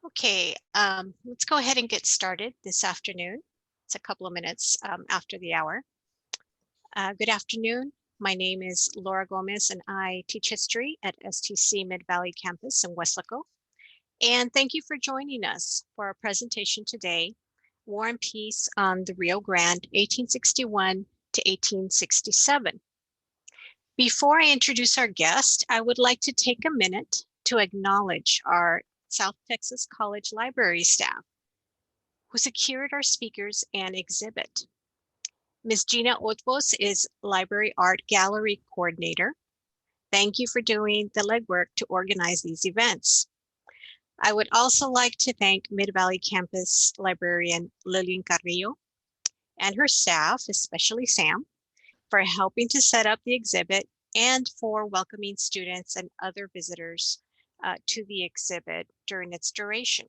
Okay, let's go ahead and get started this afternoon. It's a couple of minutes after the hour. Good afternoon. My name is Laura Gomez and I teach history at STC Mid-Valley Campus in Weslaco. And thank you for joining us for our presentation today, War and Peace on the Rio Grande, 1861 to 1867. Before I introduce our guest, I would like to take a minute to acknowledge our South Texas College Library staff who secured our speakers and exhibit. Ms. Gina Otvos is Library Art Gallery Coordinator. Thank you for doing the legwork to organize these events. I would also like to thank Mid-Valley Campus librarian Lillian Carrillo and her staff, especially Sam, for helping to set up the exhibit and for welcoming students and other visitors to the exhibit during its duration.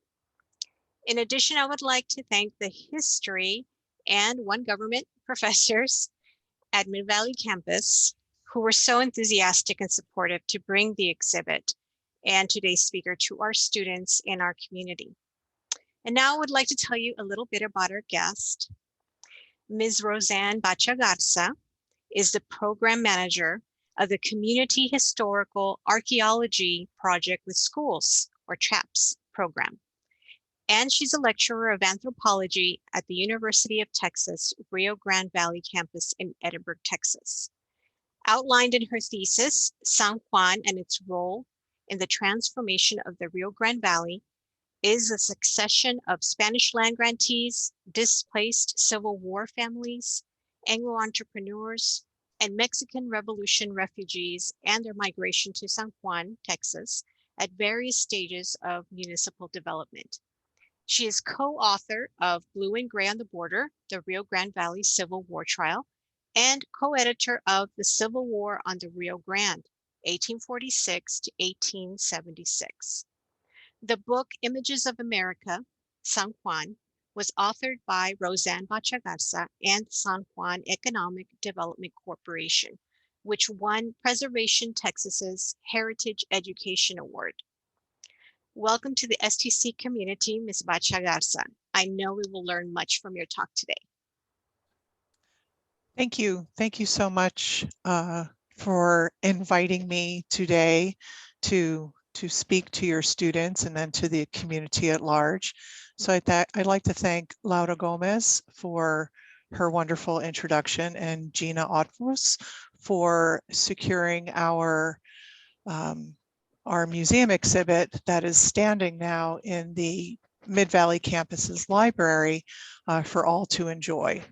In addition, I would like to thank the history and one government professors at Mid-Valley Campus who were so enthusiastic and supportive to bring the exhibit and today's speaker to our students in our community. And now I would like to tell you a little bit about our guest. Ms. Roseann Bacha-Garza is the program manager of the Community Historical Archaeology Project with Schools, or CHAPS program. And she's a lecturer of anthropology at the University of Texas, Rio Grande Valley campus in Edinburg, Texas. Outlined in her thesis, San Juan and its role in the transformation of the Rio Grande Valley is a succession of Spanish land grantees, displaced Civil War families, Anglo entrepreneurs, and Mexican Revolution refugees and their migration to San Juan, Texas, at various stages of municipal development. She is co-author of Blue and Gray on the Border, the Rio Grande Valley Civil War Trial, and co-editor of The Civil War on the Rio Grande, 1846 to 1876. The book Images of America, San Juan, was authored by Roseann Bacha-Garza and San Juan Economic Development Corporation, which won Preservation Texas's Heritage Education Award. Welcome to the STC community, Ms. Bacha-Garza. I know we will learn much from your talk today. Thank you. Thank you so much for inviting me today to speak to your students and then to the community at large. So I'd like to thank Laura Gomez for her wonderful introduction and Gina Otvos for securing our museum exhibit that is standing now in the Mid-Valley campus's library for all to enjoy.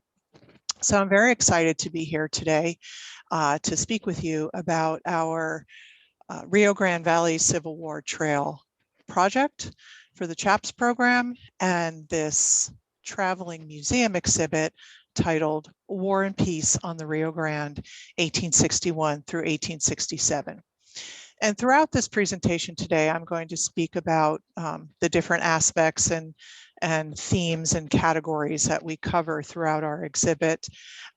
So I'm very excited to be here today to speak with you about our Rio Grande Valley Civil War Trail project for the CHAPS program and this traveling museum exhibit titled War and Peace on the Rio Grande, 1861 through 1867. And throughout this presentation today, I'm going to speak about the different aspects and themes and categories that we cover throughout our exhibit.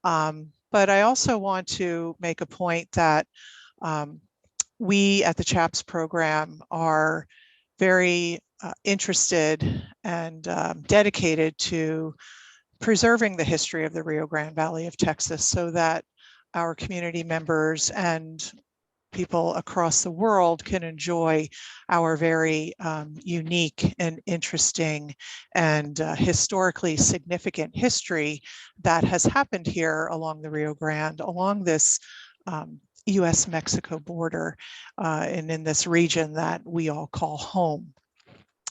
But I also want to make a point that we at the CHAPS program are very interested and dedicated to preserving the history of the Rio Grande Valley of Texas so that our community members and people across the world can enjoy our very unique and interesting and historically significant history that has happened here along the Rio Grande, along this US-Mexico border and in this region that we all call home.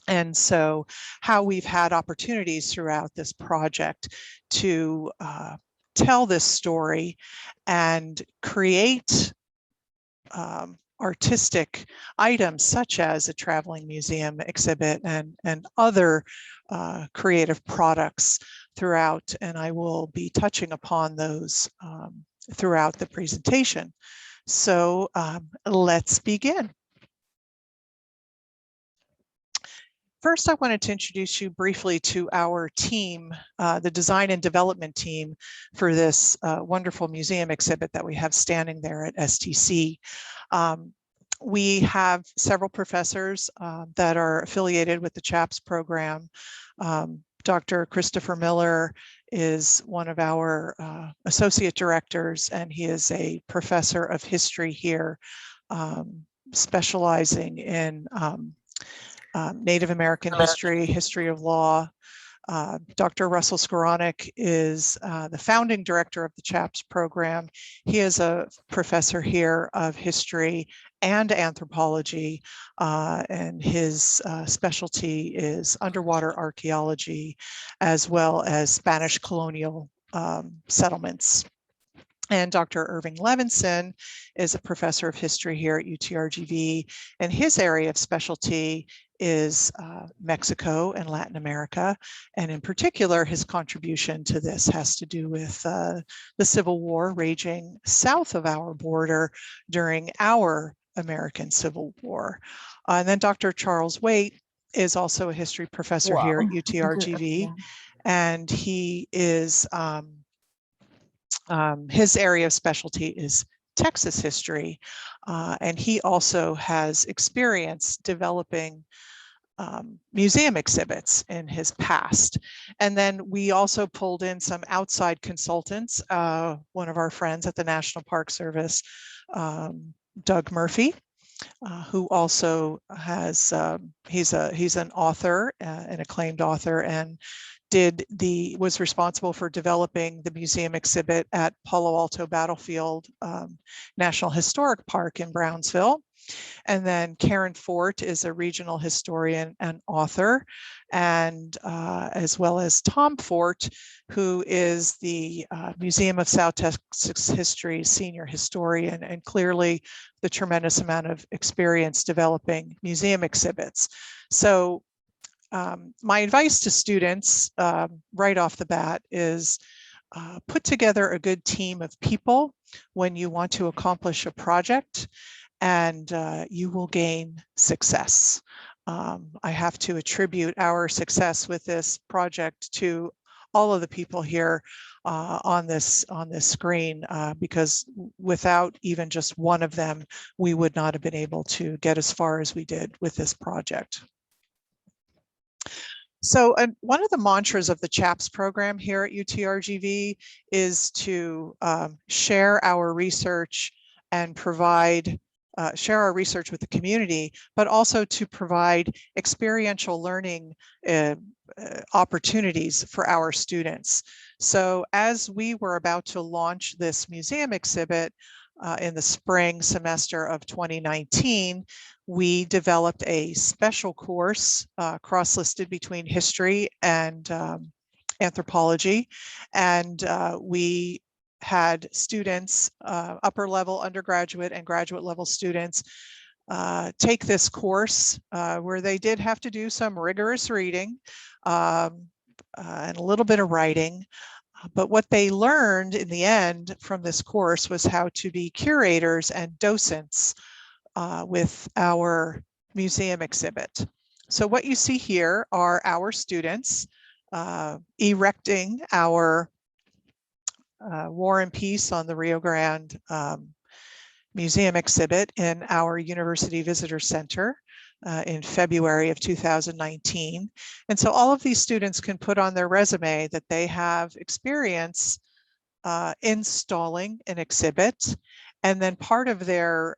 And so how we've had opportunities throughout this project to tell this story and create artistic items such as a traveling museum exhibit and other creative products throughout, and I will be touching upon those throughout the presentation. So let's begin. First, I wanted to introduce you briefly to our team, the design and development team for this wonderful museum exhibit that we have standing there at STC. We have several professors that are affiliated with the CHAPS program. Dr. Christopher Miller is one of our associate directors, and he is a professor of history here, specializing in Native American history, history of law. Dr. Russell Skoranek is the founding director of the CHAPS program. He is a professor here of history and anthropology, and his specialty is underwater archaeology, as well as Spanish colonial settlements. And Dr. Irving Levinson is a professor of history here at UTRGV, and his area of specialty is Mexico and Latin America. And in particular, his contribution to this has to do with the Civil War raging south of our border during our American Civil War. And then Dr. Charles Waite is also a history professor here at UTRGV, and he is his area of specialty is Texas history, and he also has experience developing museum exhibits in his past. And then we also pulled in some outside consultants, one of our friends at the National Park Service, Doug Murphy, who also has, he's an author, an acclaimed author, and was responsible for developing the museum exhibit at Palo Alto Battlefield National Historic Park in Brownsville. And then Karen Fort is a regional historian and author, and as well as Tom Fort, who is the Museum of South Texas History's senior historian, and clearly the tremendous amount of experience developing museum exhibits. So my advice to students right off the bat is put together a good team of people when you want to accomplish a project, and you will gain success. I have to attribute our success with this project to all of the people here on this screen, because without even just one of them, we would not have been able to get as far as we did with this project. So one of the mantras of the CHAPS program here at UTRGV is to share our research and provide, share our research with the community, but also to provide experiential learning opportunities for our students. So as we were about to launch this museum exhibit in the spring semester of 2019, we developed a special course cross-listed between history and anthropology. And we had students, upper level undergraduate and graduate level students, take this course where they did have to do some rigorous reading and a little bit of writing. But what they learned in the end from this course was how to be curators and docents with our museum exhibit. So what you see here are our students erecting our War and Peace on the Rio Grande museum exhibit in our University Visitor Center in February of 2019. And so all of these students can put on their resume that they have experience installing an exhibit. And then part of their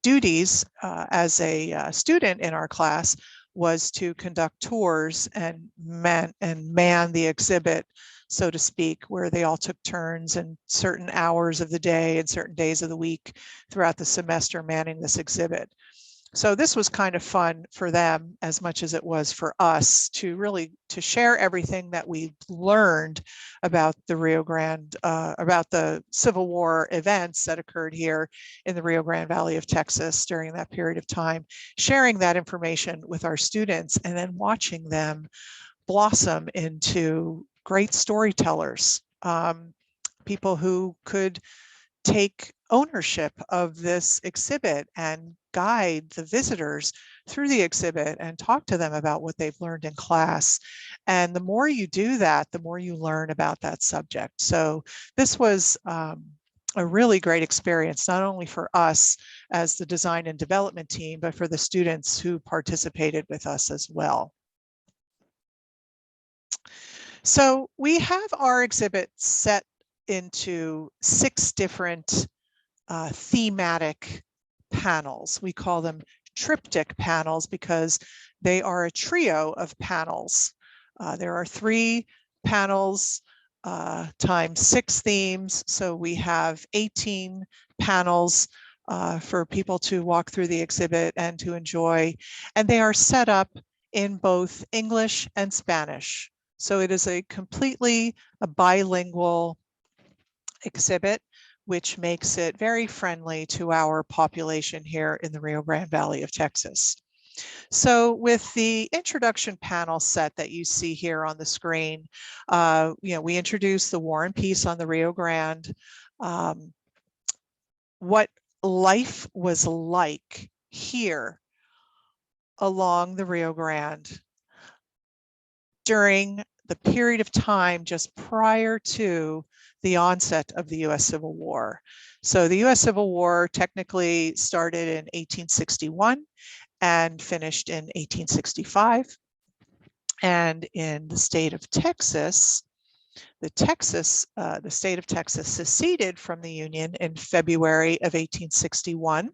duties as a student in our class was to conduct tours and man the exhibit, so to speak, where they all took turns and certain hours of the day and certain days of the week throughout the semester manning this exhibit. So this was kind of fun for them as much as it was for us to really share everything that we learned about the Rio Grande, about the Civil War events that occurred here in the Rio Grande Valley of Texas during that period of time, sharing that information with our students and then watching them blossom into great storytellers, people who could take ownership of this exhibit and guide the visitors through the exhibit and talk to them about what they've learned in class. And the more you do that, the more you learn about that subject. So this was a really great experience, not only for us as the design and development team, but for the students who participated with us as well. So we have our exhibit set into 6 different thematic panels. We call them triptych panels because they are a trio of panels. There are 3 panels times 6 themes. So we have 18 panels for people to walk through the exhibit and to enjoy. And they are set up in both English and Spanish. So it is a completely bilingual exhibit, which makes it very friendly to our population here in the Rio Grande Valley of Texas. So with the introduction panel set that you see here on the screen, we introduced the War and Peace on the Rio Grande, what life was like here along the Rio Grande during the period of time just prior to the onset of the U.S. Civil War. So the U.S. Civil War technically started in 1861 and finished in 1865. And in the state of Texas, the state of Texas seceded from the Union in February of 1861.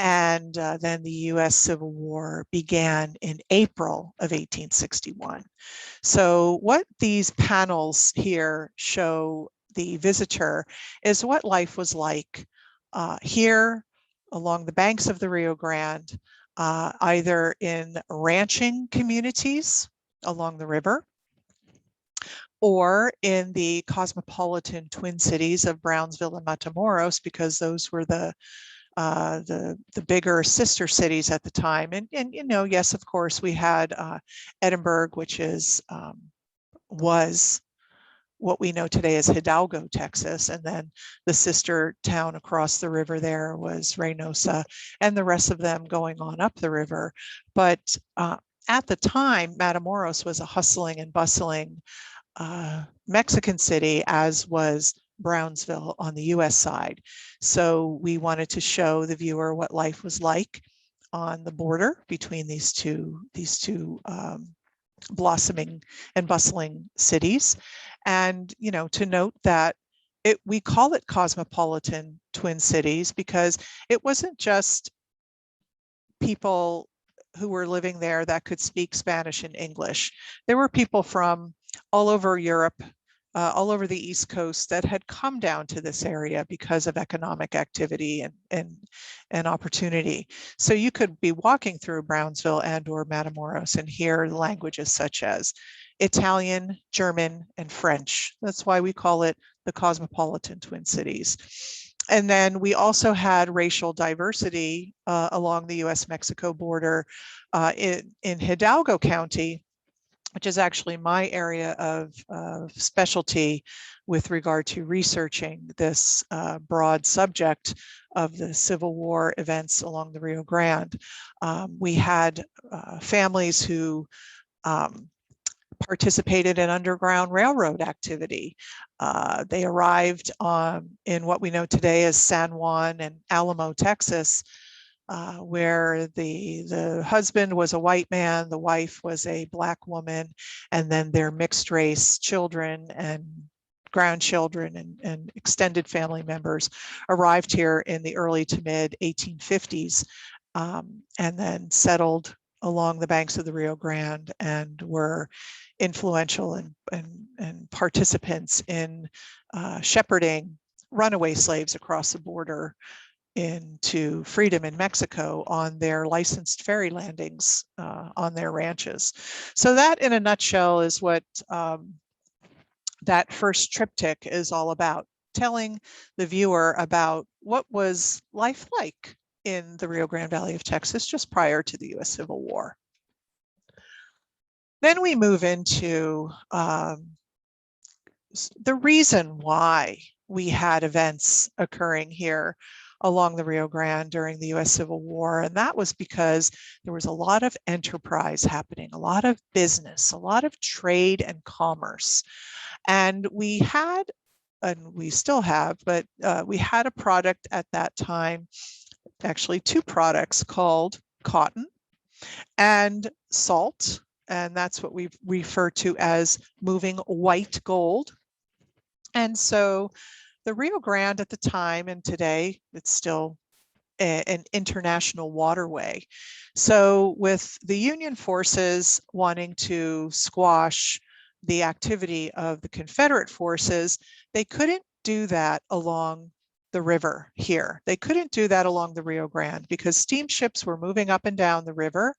And then the U.S. Civil War began in April of 1861. So what these panels here show the visitor is what life was like here along the banks of the Rio Grande, either in ranching communities along the river or in the cosmopolitan Twin Cities of Brownsville and Matamoros, because those were the bigger sister cities at the time. And yes, of course, we had Edinburg, which was what we know today as Hidalgo, Texas. And then the sister town across the river there was Reynosa, and the rest of them going on up the river. But at the time, Matamoros was a hustling and bustling Mexican city, as was Brownsville on the US side. So we wanted to show the viewer what life was like on the border between these two blossoming and bustling cities. And to note that we call it cosmopolitan Twin Cities because it wasn't just people who were living there that could speak Spanish and English. There were people from all over Europe, all over the East Coast that had come down to this area because of economic activity and opportunity. So you could be walking through Brownsville and or Matamoros and hear languages such as Italian, German, and French. That's why we call it the cosmopolitan Twin Cities. And then we also had racial diversity along the US-Mexico border in Hidalgo County, which is actually my area of specialty with regard to researching this broad subject of the Civil War events along the Rio Grande. We had families who participated in Underground Railroad activity. They arrived in what we know today as San Juan and Alamo, Texas, where the husband was a white man, the wife was a Black woman, and then their mixed race children and grandchildren and extended family members arrived here in the early to mid 1850s and then settled along the banks of the Rio Grande and were influential and participants in shepherding runaway slaves across the border into freedom in Mexico on their licensed ferry landings on their ranches. So that in a nutshell is what that first triptych is all about, telling the viewer about what was life like in the Rio Grande Valley of Texas just prior to the US Civil War. Then we move into the reason why we had events occurring here along the Rio Grande during the US Civil War. And that was because there was a lot of enterprise happening, a lot of business, a lot of trade and commerce. And we had and we still have, but we had a product at that time, actually two products, called cotton and salt. And that's what we refer to as moving white gold. And so the Rio Grande at the time, and today it's still an international waterway. So with the Union forces wanting to squash the activity of the Confederate forces, they couldn't do that along the river here. They couldn't do that along the Rio Grande because steamships were moving up and down the river,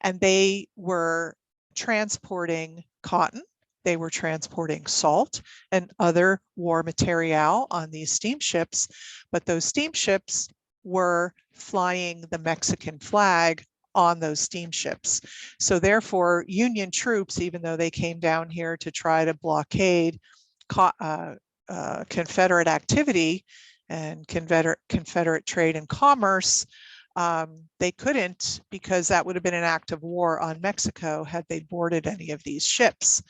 and they were transporting cotton. They were transporting salt and other war material on these steamships, but those steamships were flying the Mexican flag on those steamships. So therefore, Union troops, even though they came down here to try to blockade Confederate activity and Confederate trade and commerce, they couldn't, because that would have been an act of war on Mexico had they boarded any of these ships.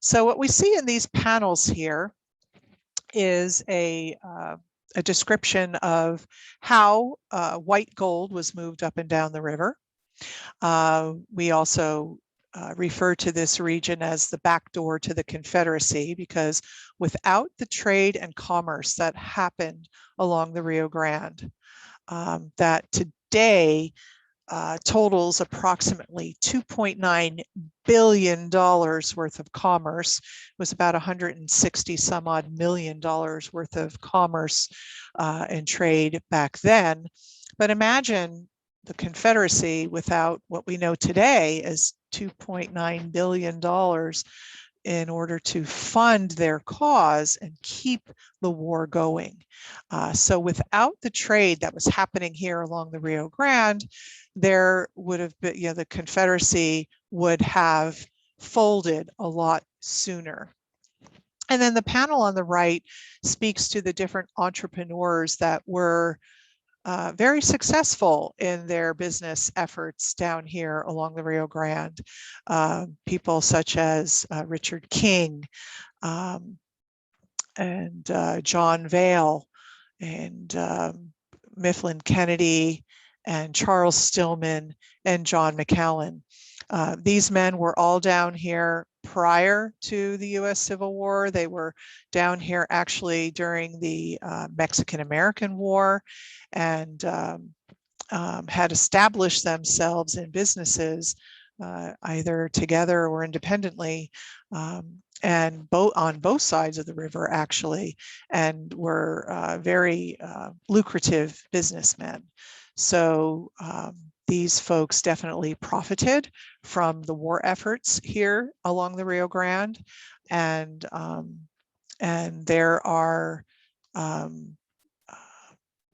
So what we see in these panels here is a description of how white gold was moved up and down the river. We also refer to this region as the back door to the Confederacy, because without the trade and commerce that happened along the Rio Grande, that today totals approximately $2.9 billion worth of commerce. It was about 160 some odd million dollars worth of commerce and trade back then. But imagine the Confederacy without what we know today as $2.9 billion in order to fund their cause and keep the war going. So without the trade that was happening here along the Rio Grande, there would have been, the Confederacy would have folded a lot sooner. And then the panel on the right speaks to the different entrepreneurs that were very successful in their business efforts down here along the Rio Grande. People such as Richard King and John Vale and Mifflin Kennedy and Charles Stillman and John McAllen. These men were all down here prior to the US Civil War. They were down here actually during the Mexican-American War, and had established themselves in businesses either together or independently, and on both sides of the river actually, and were very lucrative businessmen. So these folks definitely profited from the war efforts here along the Rio Grande, and there are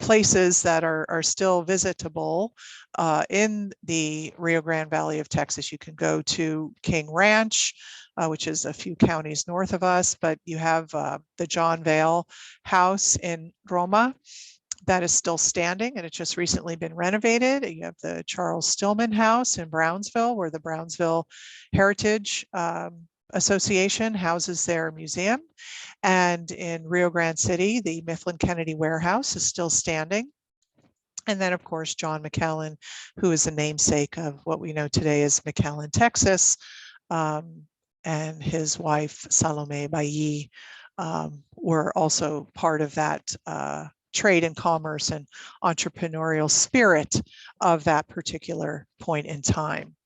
places that are still visitable in the Rio Grande Valley of Texas. You can go to King Ranch, which is a few counties north of us, but you have the John Vale house in Roma that is still standing, and it's just recently been renovated. You have the Charles Stillman house in Brownsville, where the Brownsville Heritage Association houses their museum. And in Rio Grande City, the Mifflin Kennedy warehouse is still standing. And then, of course, John McAllen, who is the namesake of what we know today as McAllen, Texas, and his wife, Salome Bailly, were also part of that trade and commerce and entrepreneurial spirit of that particular point in time.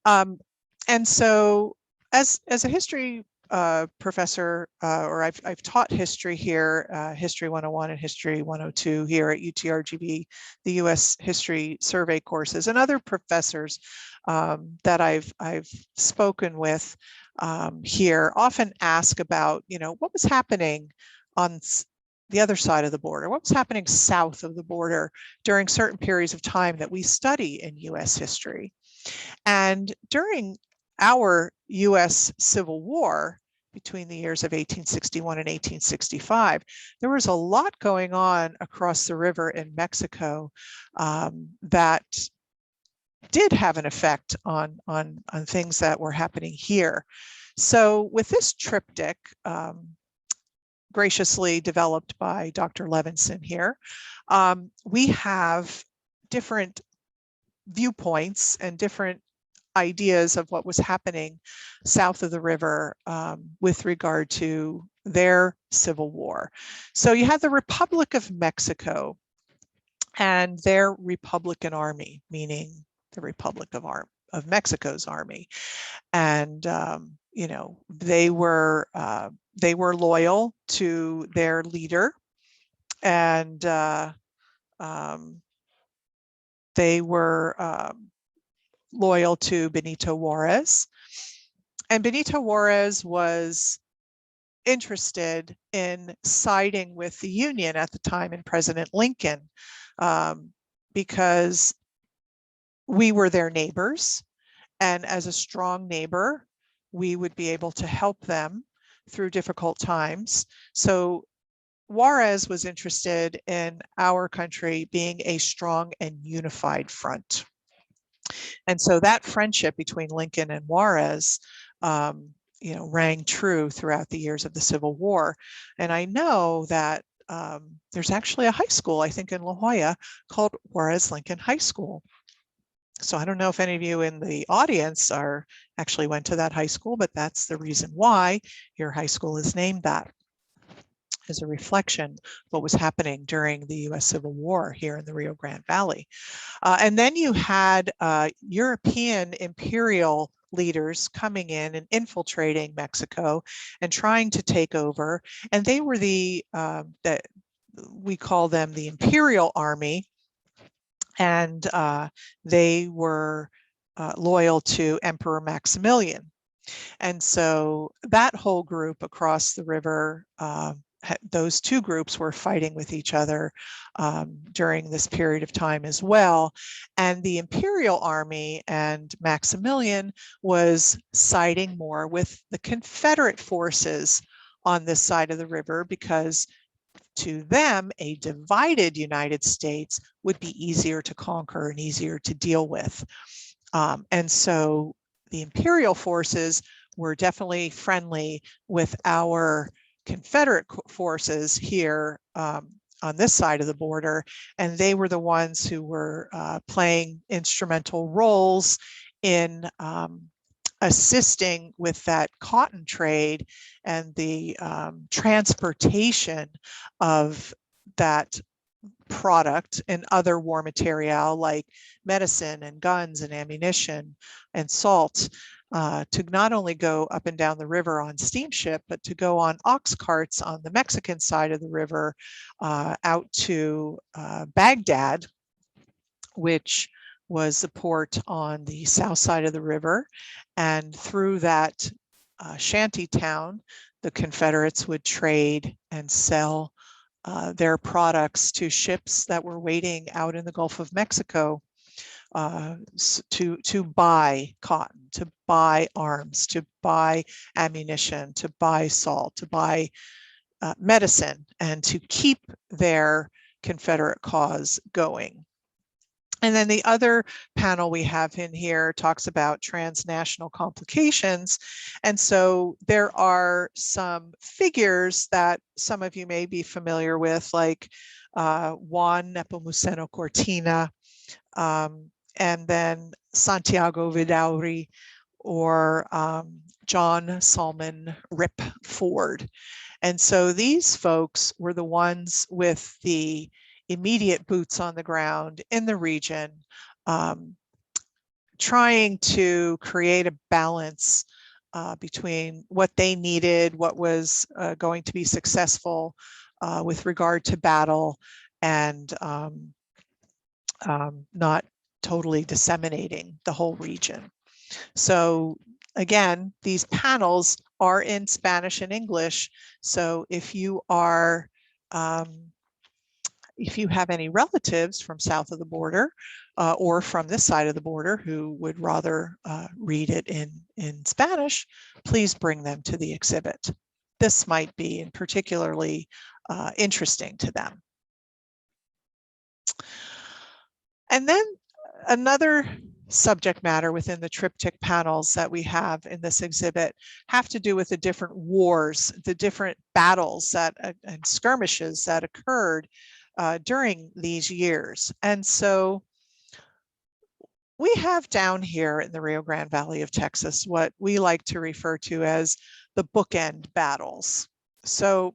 And so as a history professor, or I've taught history here, History 101 and History 102 here at UTRGV, the US History Survey courses, and other professors that I've spoken with here often ask about, what was happening on the other side of the border, what was happening south of the border during certain periods of time that we study in US history. And during our US Civil War between the years of 1861 and 1865, there was a lot going on across the river in Mexico that did have an effect on things that were happening here. So with this triptych, graciously developed by Dr. Levinson here, we have different viewpoints and different ideas of what was happening south of the river with regard to their civil war. So you had the Republic of Mexico and their Republican Army, meaning the Republic of Mexico's army. And you know, they were loyal to their leader, and they were loyal to Benito Juarez. And Benito Juarez was interested in siding with the Union at the time and President Lincoln, because we were their neighbors. And as a strong neighbor, we would be able to help them through difficult times. So Juarez was interested in our country being a strong and unified front. And so that friendship between Lincoln and Juarez, you know, rang true throughout the years of the Civil War. And I know that there's actually a high school, I think in La Jolla, called Juarez Lincoln High School. So I don't know if any of you in the audience actually went to that high school, but that's the reason why your high school is named that, as a reflection of what was happening during the US Civil War here in the Rio Grande Valley. And then you had European imperial leaders coming in and infiltrating Mexico and trying to take over. And they were that we call them the Imperial Army. And they were loyal to Emperor Maximilian. And so that whole group across the river, those two groups were fighting with each other during this period of time as well. And the Imperial Army and Maximilian was siding more with the Confederate forces on this side of the river, because to them, a divided United States would be easier to conquer and easier to deal with. And so the imperial forces were definitely friendly with our Confederate forces here on this side of the border. And they were the ones who were playing instrumental roles in assisting with that cotton trade and the transportation of that product and other war material like medicine and guns and ammunition and salt, to not only go up and down the river on steamship, but to go on ox carts on the Mexican side of the river out to Baghdad, which was the port on the south side of the river. And through that shanty town, the Confederates would trade and sell their products to ships that were waiting out in the Gulf of Mexico to buy cotton, to buy arms, to buy ammunition, to buy salt, to buy medicine, and to keep their Confederate cause going. And then the other panel we have in here talks about transnational complications. And so there are some figures that some of you may be familiar with, like Juan Nepomuceno Cortina, and then Santiago Vidaurri, or John Salmon Rip Ford. And so these folks were the ones with the immediate boots on the ground in the region, trying to create a balance between what they needed, what was going to be successful with regard to battle, and not totally disseminating the whole region. So again, these panels are in Spanish and English. So if you are if you have any relatives from south of the border or from this side of the border who would rather read it in Spanish, please bring them to the exhibit. This might be particularly interesting to them. And then another subject matter within the triptych panels that we have in this exhibit have to do with the different wars, the different battles that and skirmishes that occurred during these years. And so we have down here in the Rio Grande Valley of Texas what we like to refer to as the bookend battles. So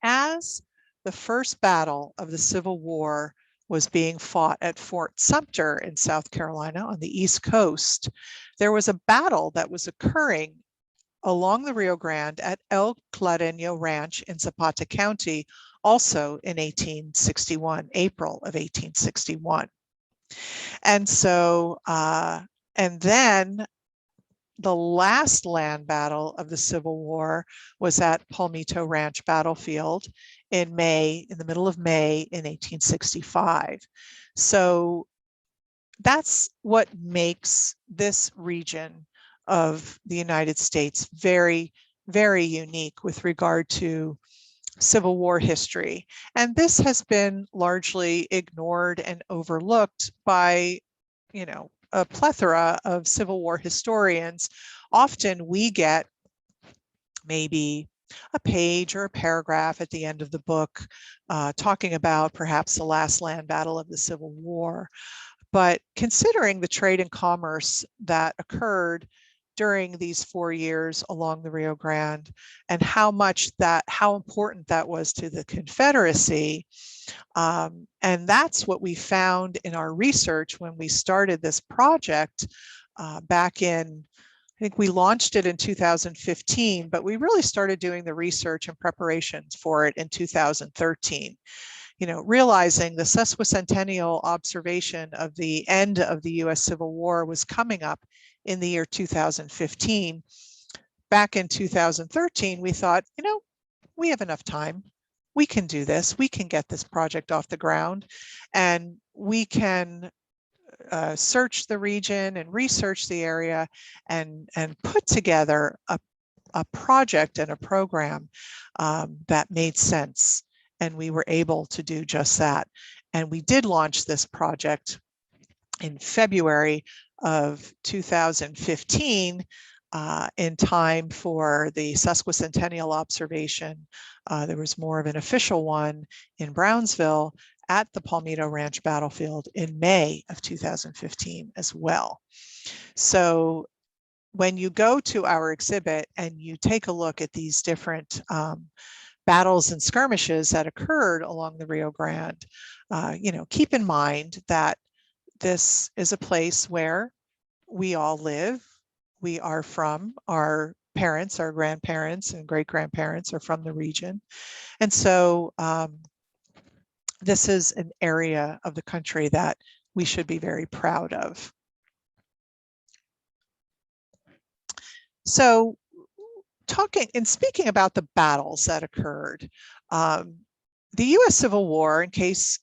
as the first battle of the Civil War was being fought at Fort Sumter in South Carolina on the East Coast, there was a battle that was occurring along the Rio Grande at El Clareño Ranch in Zapata County, also in 1861, April of 1861. And so, and then the last land battle of the Civil War was at Palmito Ranch Battlefield in May, in the middle of May in 1865. So that's what makes this region of the United States very, very unique with regard to Civil War history. And this has been largely ignored and overlooked by, you know, a plethora of Civil War historians. Often we get maybe a page or a paragraph at the end of the book talking about perhaps the last land battle of the Civil War. But considering the trade and commerce that occurred during these 4 years along the Rio Grande and how important that was to the Confederacy, and that's what we found in our research when we started this project back in, I think we launched it in 2015, but we really started doing the research and preparations for it in 2013. You know, realizing the sesquicentennial observation of the end of the US Civil War was coming up in the year 2015. Back in 2013, we thought, you know, we have enough time. We can do this. We can get this project off the ground, and we can search the region and research the area and put together a project and a program that made sense. And we were able to do just that. And we did launch this project in February of 2015 in time for the sesquicentennial observation. There was more of an official one in Brownsville at the Palmito Ranch Battlefield in May of 2015 as well. So when you go to our exhibit and you take a look at these different battles and skirmishes that occurred along the Rio Grande, you know, keep in mind that this is a place where we all live. We are from, our parents, our grandparents and great-grandparents are from the region. And so this is an area of the country that we should be very proud of. So talking and speaking about the battles that occurred, the US Civil War, in case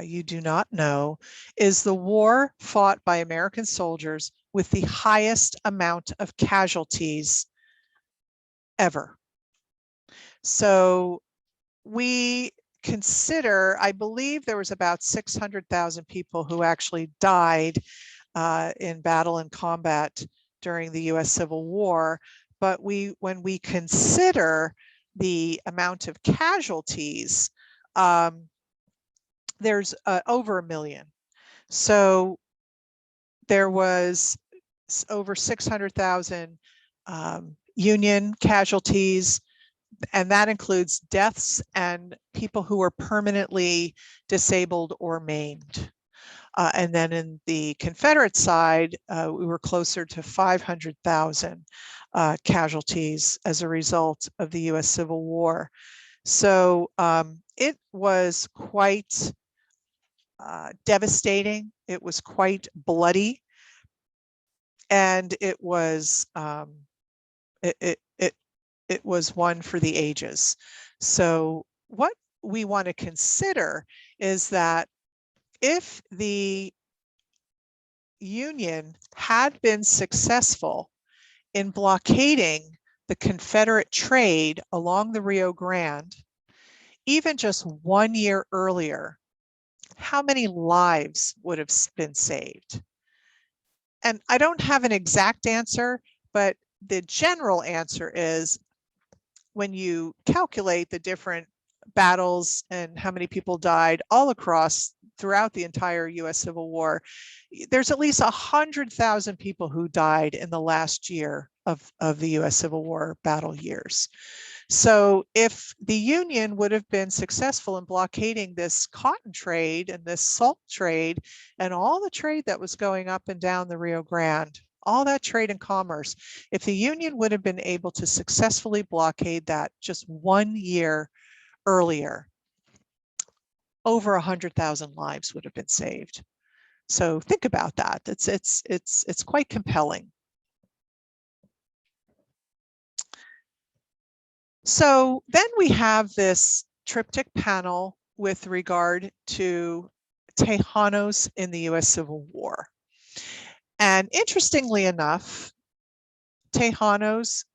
you do not know, is the war fought by American soldiers with the highest amount of casualties ever. So we consider, I believe there was about 600,000 people who actually died in battle and combat during the US Civil War. But when we consider the amount of casualties, there's over 1 million. So there was over 600,000 Union casualties, and that includes deaths and people who were permanently disabled or maimed. And then in the Confederate side, we were closer to 500,000 casualties as a result of the US Civil War. So it was quite devastating. It was quite bloody. And it was it was one for the ages. So what we want to consider is that if the Union had been successful in blockading the Confederate trade along the Rio Grande, even just 1 year earlier, how many lives would have been saved? And I don't have an exact answer, but the general answer is when you calculate the different battles and how many people died all across throughout the entire US Civil War, there's at least 100,000 people who died in the last year of the US Civil War battle years. So if the Union would have been successful in blockading this cotton trade and this salt trade and all the trade that was going up and down the Rio Grande, all that trade and commerce, if the Union would have been able to successfully blockade that just 1 year earlier, over 100,000 lives would have been saved. So think about that. It's quite compelling. So then we have this triptych panel with regard to Tejanos in the US Civil War. And interestingly enough, Tejanos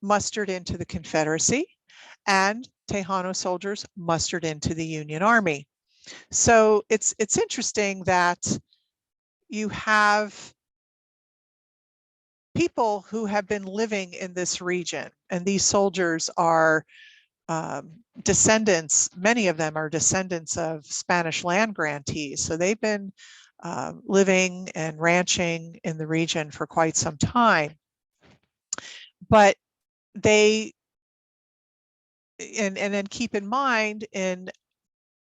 mustered into the Confederacy and Tejano soldiers mustered into the Union Army. So it's interesting that you have people who have been living in this region, and these soldiers are descendants, many of them are descendants of Spanish land grantees. So they've been living and ranching in the region for quite some time. But they, and then keep in mind, in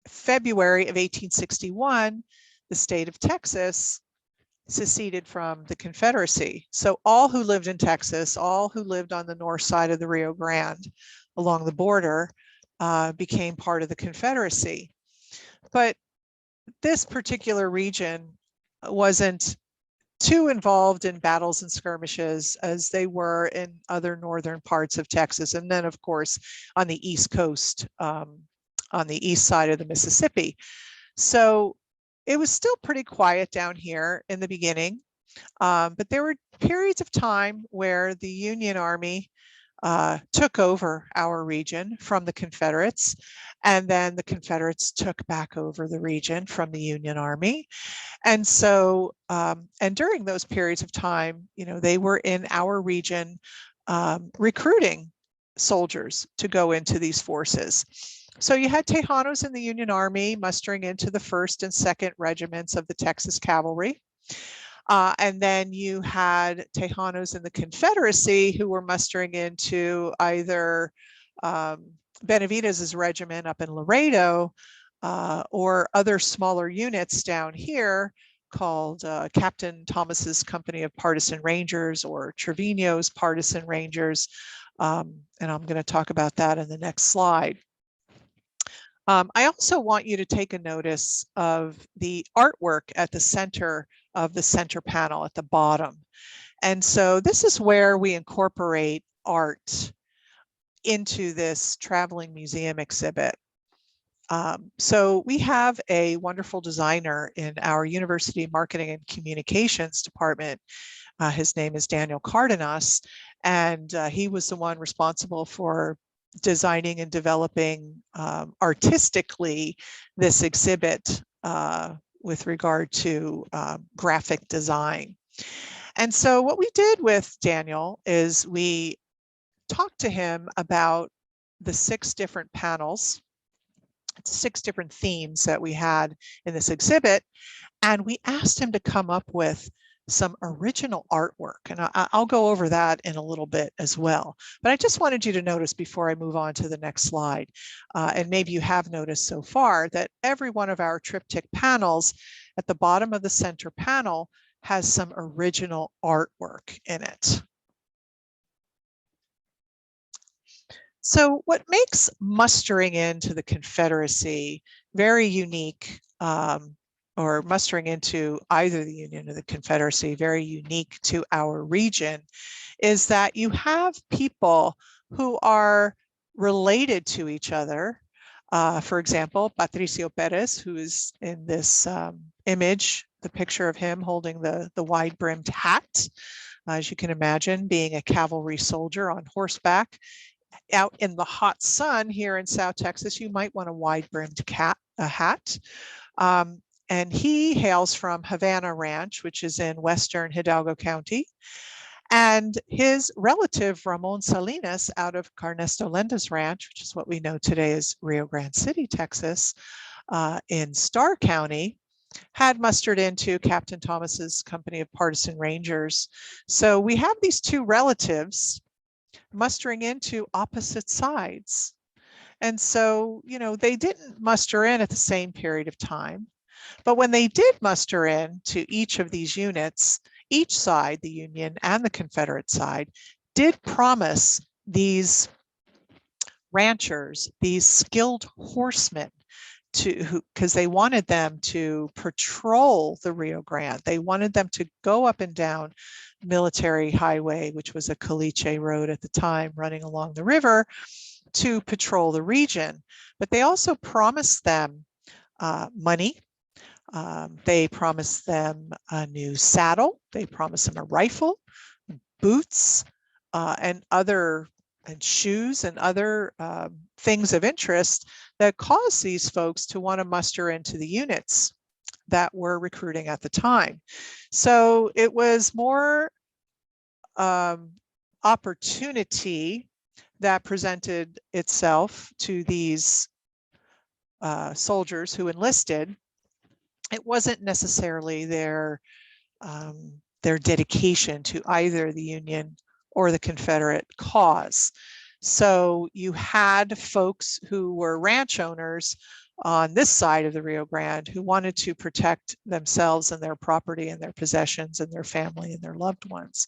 February of 1861, the state of Texas seceded from the Confederacy. So all who lived in Texas, all who lived on the north side of the Rio Grande along the border became part of the Confederacy. But this particular region wasn't too involved in battles and skirmishes as they were in other northern parts of Texas. And then, of course, on the East Coast, on the east side of the Mississippi. So it was still pretty quiet down here in the beginning, but there were periods of time where the Union Army took over our region from the Confederates, and then the Confederates took back over the region from the Union Army. And so, and during those periods of time, you know, they were in our region recruiting soldiers to go into these forces. So you had Tejanos in the Union Army mustering into the 1st and 2nd regiments of the Texas Cavalry. And then you had Tejanos in the Confederacy who were mustering into either Benavidez's regiment up in Laredo or other smaller units down here called Captain Thomas's Company of Partisan Rangers or Trevino's Partisan Rangers. And I'm going to talk about that in the next slide. I also want you to take a notice of the artwork at the center of the center panel at the bottom. And so this is where we incorporate art into this traveling museum exhibit. So we have a wonderful designer in our University Marketing and Communications department. His name is Daniel Cardenas, and he was the one responsible for designing and developing artistically this exhibit with regard to graphic design. And so what we did with Daniel is we talked to him about the 6 different panels, 6 different themes that we had in this exhibit, and we asked him to come up with some original artwork. And I'll go over that in a little bit as well. But I just wanted you to notice before I move on to the next slide, and maybe you have noticed so far, that every one of our triptych panels at the bottom of the center panel has some original artwork in it. So what makes mustering into the Confederacy very unique, or mustering into either the Union or the Confederacy very unique to our region, is that you have people who are related to each other. For example, Patricio Perez, who is in this image, the picture of him holding the wide-brimmed hat, as you can imagine, being a cavalry soldier on horseback. Out in the hot sun here in South Texas, you might want a wide-brimmed hat. And he hails from Havana Ranch, which is in western Hidalgo County. And his relative, Ramon Salinas, out of Carnesto Lenda's ranch, which is what we know today as Rio Grande City, Texas, in Starr County, had mustered into Captain Thomas's company of partisan rangers. So we have these two relatives mustering into opposite sides. And so, you know, they didn't muster in at the same period of time. But when they did muster in to each of these units, each side, the Union and the Confederate side, did promise these ranchers, these skilled horsemen, because they wanted them to patrol the Rio Grande. They wanted them to go up and down Military Highway, which was a caliche road at the time running along the river, to patrol the region. But they also promised them money. They promised them a new saddle. They promised them a rifle, boots, and shoes and other things of interest that caused these folks to want to muster into the units that were recruiting at the time. So it was more opportunity that presented itself to these soldiers who enlisted. It wasn't necessarily their dedication to either the Union or the Confederate cause. So you had folks who were ranch owners on this side of the Rio Grande who wanted to protect themselves and their property and their possessions and their family and their loved ones.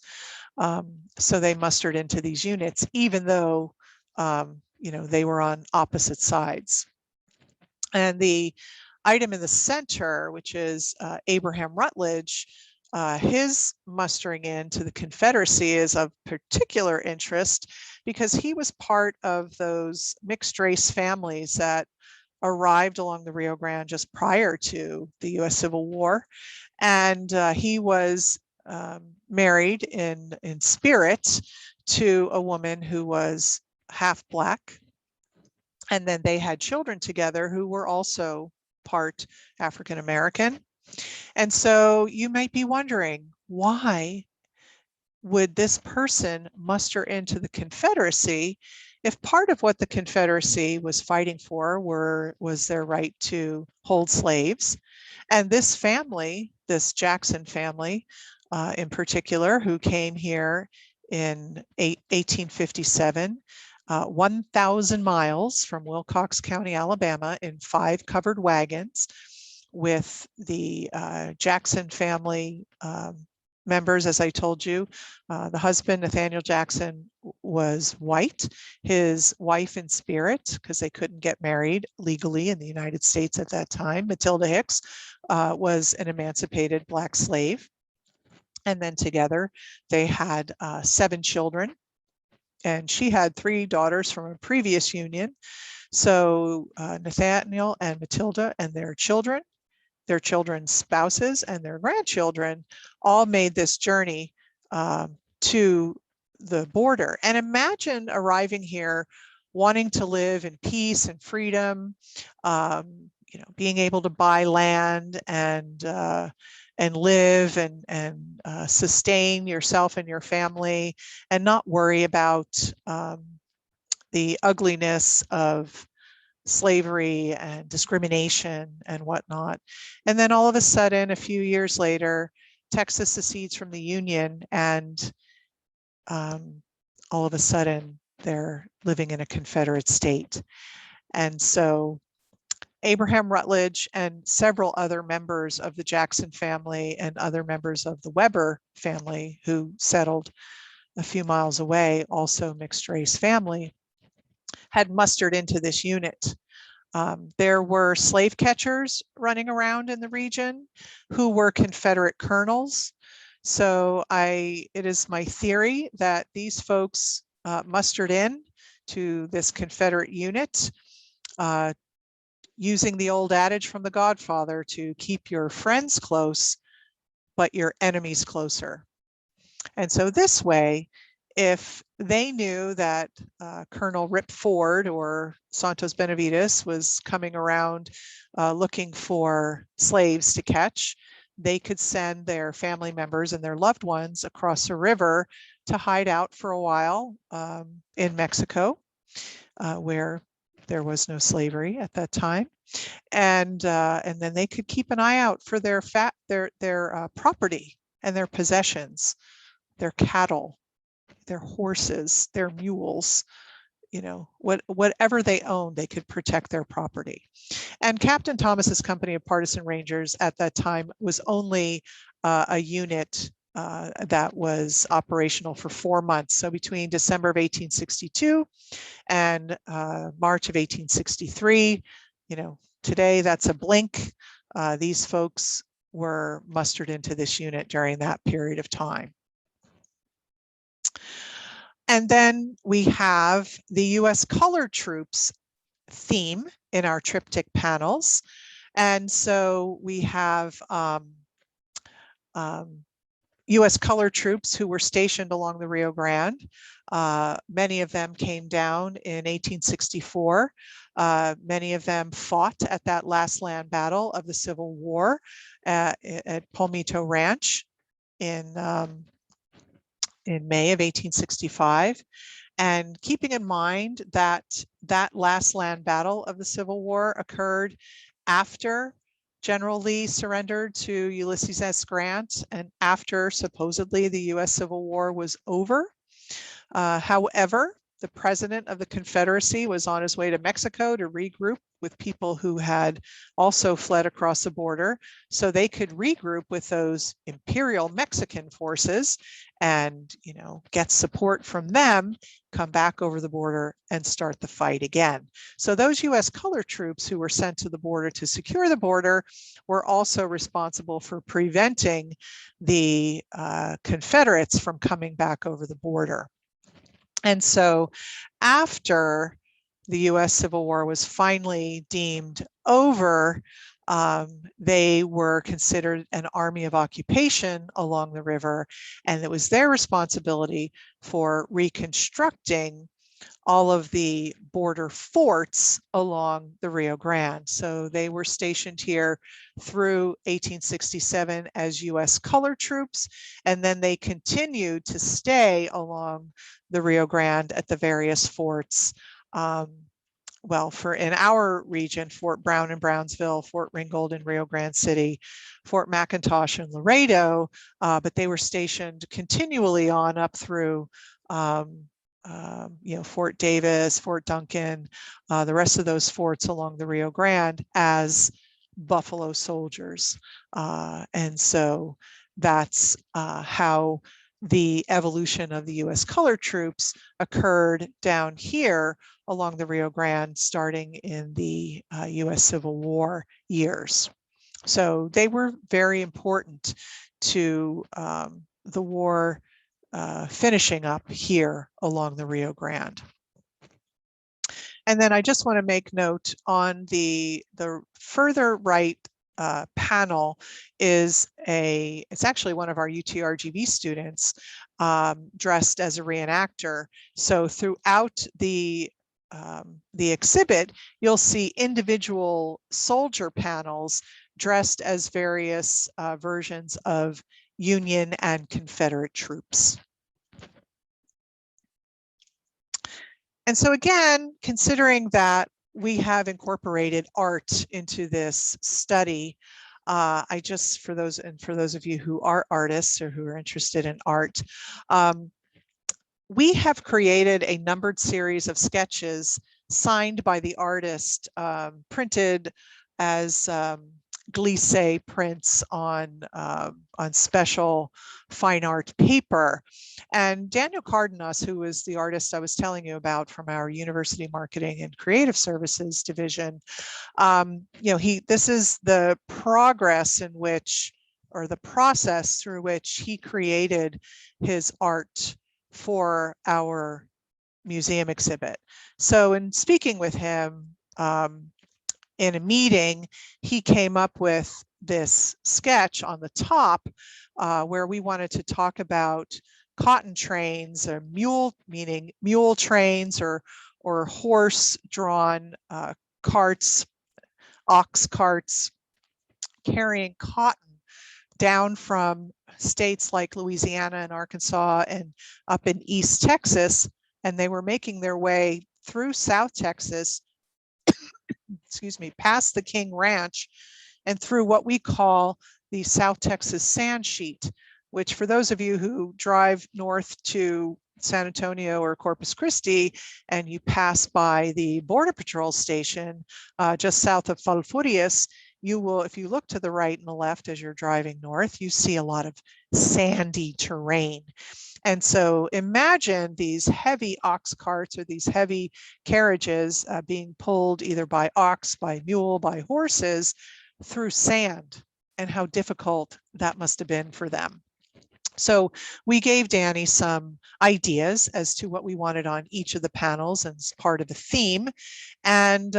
So they mustered into these units, even though you know, they were on opposite sides. And the item in the center, which is Abraham Rutledge, his mustering into the Confederacy is of particular interest because he was part of those mixed race families that arrived along the Rio Grande just prior to the US Civil War. And he was married in spirit to a woman who was half Black. And then they had children together who were also part African American. And so you might be wondering, why would this person muster into the Confederacy if part of what the Confederacy was fighting for was their right to hold slaves? And this family, this Jackson family in particular, who came here in 1857, 1,000 miles from Wilcox County, Alabama, in 5 covered wagons with the Jackson family members. As I told you, the husband, Nathaniel Jackson, was white. His wife in spirit, because they couldn't get married legally in the United States at that time, Matilda Hicks, was an emancipated Black slave. And then together they had 7 children. And she had 3 daughters from a previous union. So Nathaniel and Matilda and their children's spouses, and their grandchildren all made this journey to the border. And imagine arriving here wanting to live in peace and freedom, you know, being able to buy land and live and sustain yourself and your family, and not worry about the ugliness of slavery and discrimination and whatnot. And then all of a sudden, a few years later, Texas secedes from the Union, and all of a sudden they're living in a Confederate state. And so Abraham Rutledge and several other members of the Jackson family and other members of the Weber family who settled a few miles away, also mixed race family, had mustered into this unit. There were slave catchers running around in the region who were Confederate colonels. So it is my theory that these folks mustered in to this Confederate unit using the old adage from The Godfather to keep your friends close, but your enemies closer. And so this way, if they knew that Colonel Rip Ford or Santos Benavides was coming around looking for slaves to catch, they could send their family members and their loved ones across the river to hide out for a while in Mexico, where there was no slavery at that time. And then they could keep an eye out for their property and their possessions, their cattle, their horses, their mules, you know, whatever they owned, they could protect their property. And Captain Thomas's company of partisan rangers at that time was only a unit that was operational for 4 months. So between December of 1862 and March of 1863, you know, today that's a blink. These folks were mustered into this unit during that period of time. And then we have the US colored troops theme in our triptych panels. And so we have US colored troops who were stationed along the Rio Grande. Many of them came down in 1864. Many of them fought at that last land battle of the Civil War at Palmito Ranch in May of 1865. And keeping in mind that that last land battle of the Civil War occurred after General Lee surrendered to Ulysses S. Grant and after supposedly the US Civil War was over. However, the president of the Confederacy was on his way to Mexico to regroup with people who had also fled across the border, so they could regroup with those Imperial Mexican forces and, you know, get support from them, come back over the border and start the fight again. So those US colored troops who were sent to the border to secure the border were also responsible for preventing the Confederates from coming back over the border. And so after the US Civil War was finally deemed over, they were considered an army of occupation along the river, and it was their responsibility for reconstructing all of the border forts along the Rio Grande. So they were stationed here through 1867 as US colored troops, and then they continued to stay along the Rio Grande at the various forts. Well, for in our region, Fort Brown in Brownsville, Fort Ringgold in Rio Grande City, Fort McIntosh in Laredo, but they were stationed continually on up through you know, Fort Davis, Fort Duncan, the rest of those forts along the Rio Grande as Buffalo soldiers. And so that's how the evolution of the US colored troops occurred down here along the Rio Grande starting in the US Civil War years. So they were very important to the war finishing up here along the Rio Grande. And then I just want to make note on the further right panel is it's actually one of our UTRGV students dressed as a reenactor. So throughout the exhibit, you'll see individual soldier panels dressed as various versions of Union and Confederate troops. And so again, considering that we have incorporated art into this study, I just, for those of you who are artists or who are interested in art, we have created a numbered series of sketches signed by the artist, printed as glisse prints on special fine art paper. And Daniel Cardenas, who is the artist I was telling you about from our University Marketing and Creative Services division, you know, this is the progress in which, or the process through which he created his art for our museum exhibit. So in speaking with him, in a meeting, he came up with this sketch on the top where we wanted to talk about cotton trains, or mule, meaning mule trains, or horse-drawn carts, ox carts, carrying cotton down from states like Louisiana and Arkansas and up in East Texas, and they were making their way through South Texas, excuse me, past the King Ranch and through what we call the South Texas Sand Sheet, which for those of you who drive north to San Antonio or Corpus Christi and you pass by the Border Patrol station just south of Falfurrias, you will, if you look to the right and the left as you're driving north, you see a lot of sandy terrain. And so imagine these heavy ox carts or these heavy carriages being pulled either by ox, by mule, by horses through sand, and how difficult that must have been for them. So we gave Danny some ideas as to what we wanted on each of the panels as part of the theme, and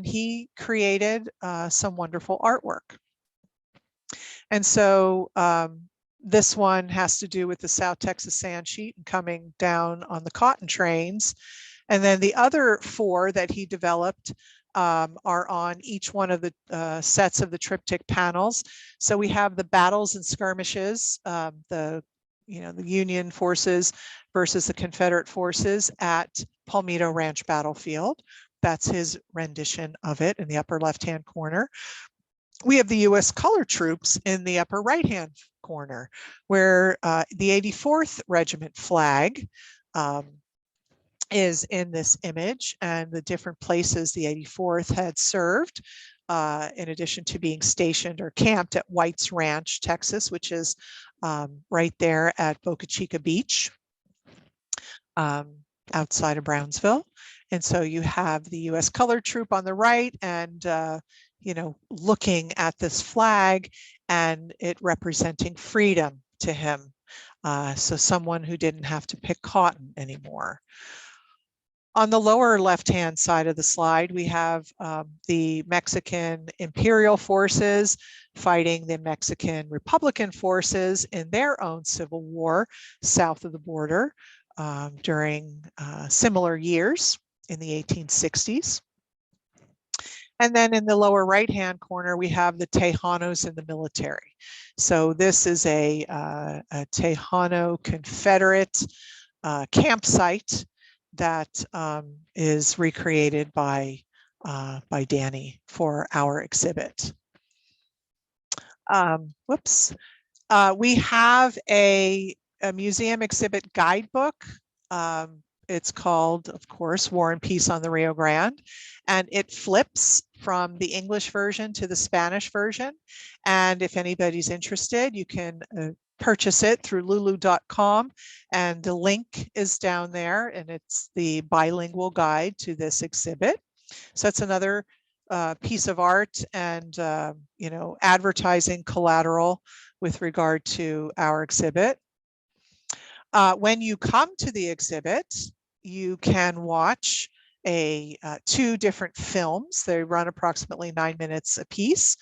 he created some wonderful artwork. And so this one has to do with the South Texas Sand Sheet and coming down on the cotton trains. And then the other 4 that he developed are on each one of the sets of the triptych panels. So we have the battles and skirmishes, the Union forces versus the Confederate forces at Palmito Ranch Battlefield. That's his rendition of it in the upper left-hand corner. We have the U.S. Color Troops in the upper right-hand corner, where the 84th Regiment flag is in this image, and the different places the 84th had served, in addition to being stationed or camped at White's Ranch, Texas, which is right there at Boca Chica Beach, outside of Brownsville. And so you have the U.S. Color Troop on the right, and looking at this flag and it representing freedom to him. So someone who didn't have to pick cotton anymore. On the lower left-hand side of the slide, we have the Mexican imperial forces fighting the Mexican Republican forces in their own civil war south of the border during similar years in the 1860s. And then in the lower right-hand corner, we have the Tejanos in the military. So this is a Tejano Confederate campsite that is recreated by Danny for our exhibit. We have a museum exhibit guidebook. It's called, of course, War and Peace on the Rio Grande, and it flips from the English version to the Spanish version. And if anybody's interested, you can purchase it through lulu.com, and the link is down there, and it's the bilingual guide to this exhibit. So that's another piece of art and advertising collateral with regard to our exhibit. When you come to the exhibit, you can watch 2 different films. They run approximately 9 minutes a piece.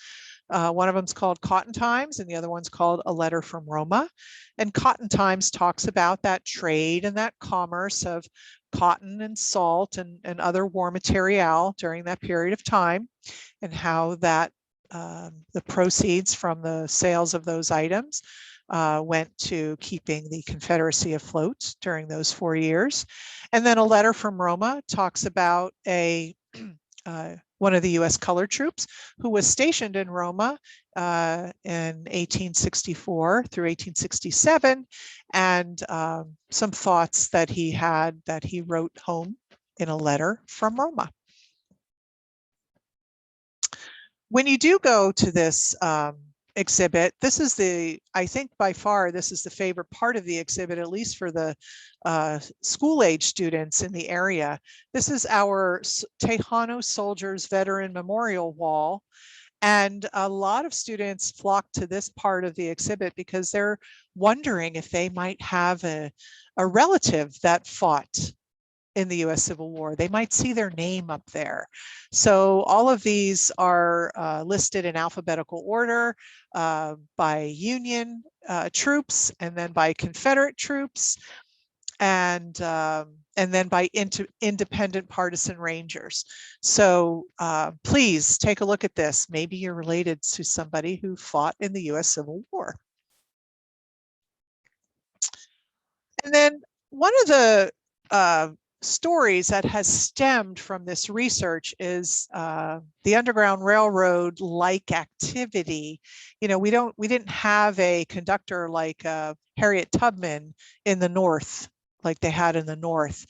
One of them is called Cotton Times, and the other one's called A Letter from Roma. And Cotton Times talks about that trade and that commerce of cotton and salt and other war material during that period of time, and how that the proceeds from the sales of those items went to keeping the Confederacy afloat during those 4 years. And then A Letter from Roma talks about one of the U.S. Color Troops who was stationed in Roma in 1864 through 1867, and some thoughts that he had that he wrote home in a letter from Roma. When you do go to this exhibit, this is I think by far, this is the favorite part of the exhibit, at least for the school-age students in the area. This is our Tejano Soldiers Veteran Memorial Wall. And a lot of students flock to this part of the exhibit because they're wondering if they might have a relative that fought in the US Civil War. They might see their name up there. So all of these are listed in alphabetical order by Union troops, and then by Confederate troops, and then by independent partisan rangers. So please take a look at this. Maybe you're related to somebody who fought in the US Civil War. And then one of the stories that has stemmed from this research is the Underground Railroad like activity. You know, we didn't have a conductor like Harriet Tubman in the North, like they had in the North,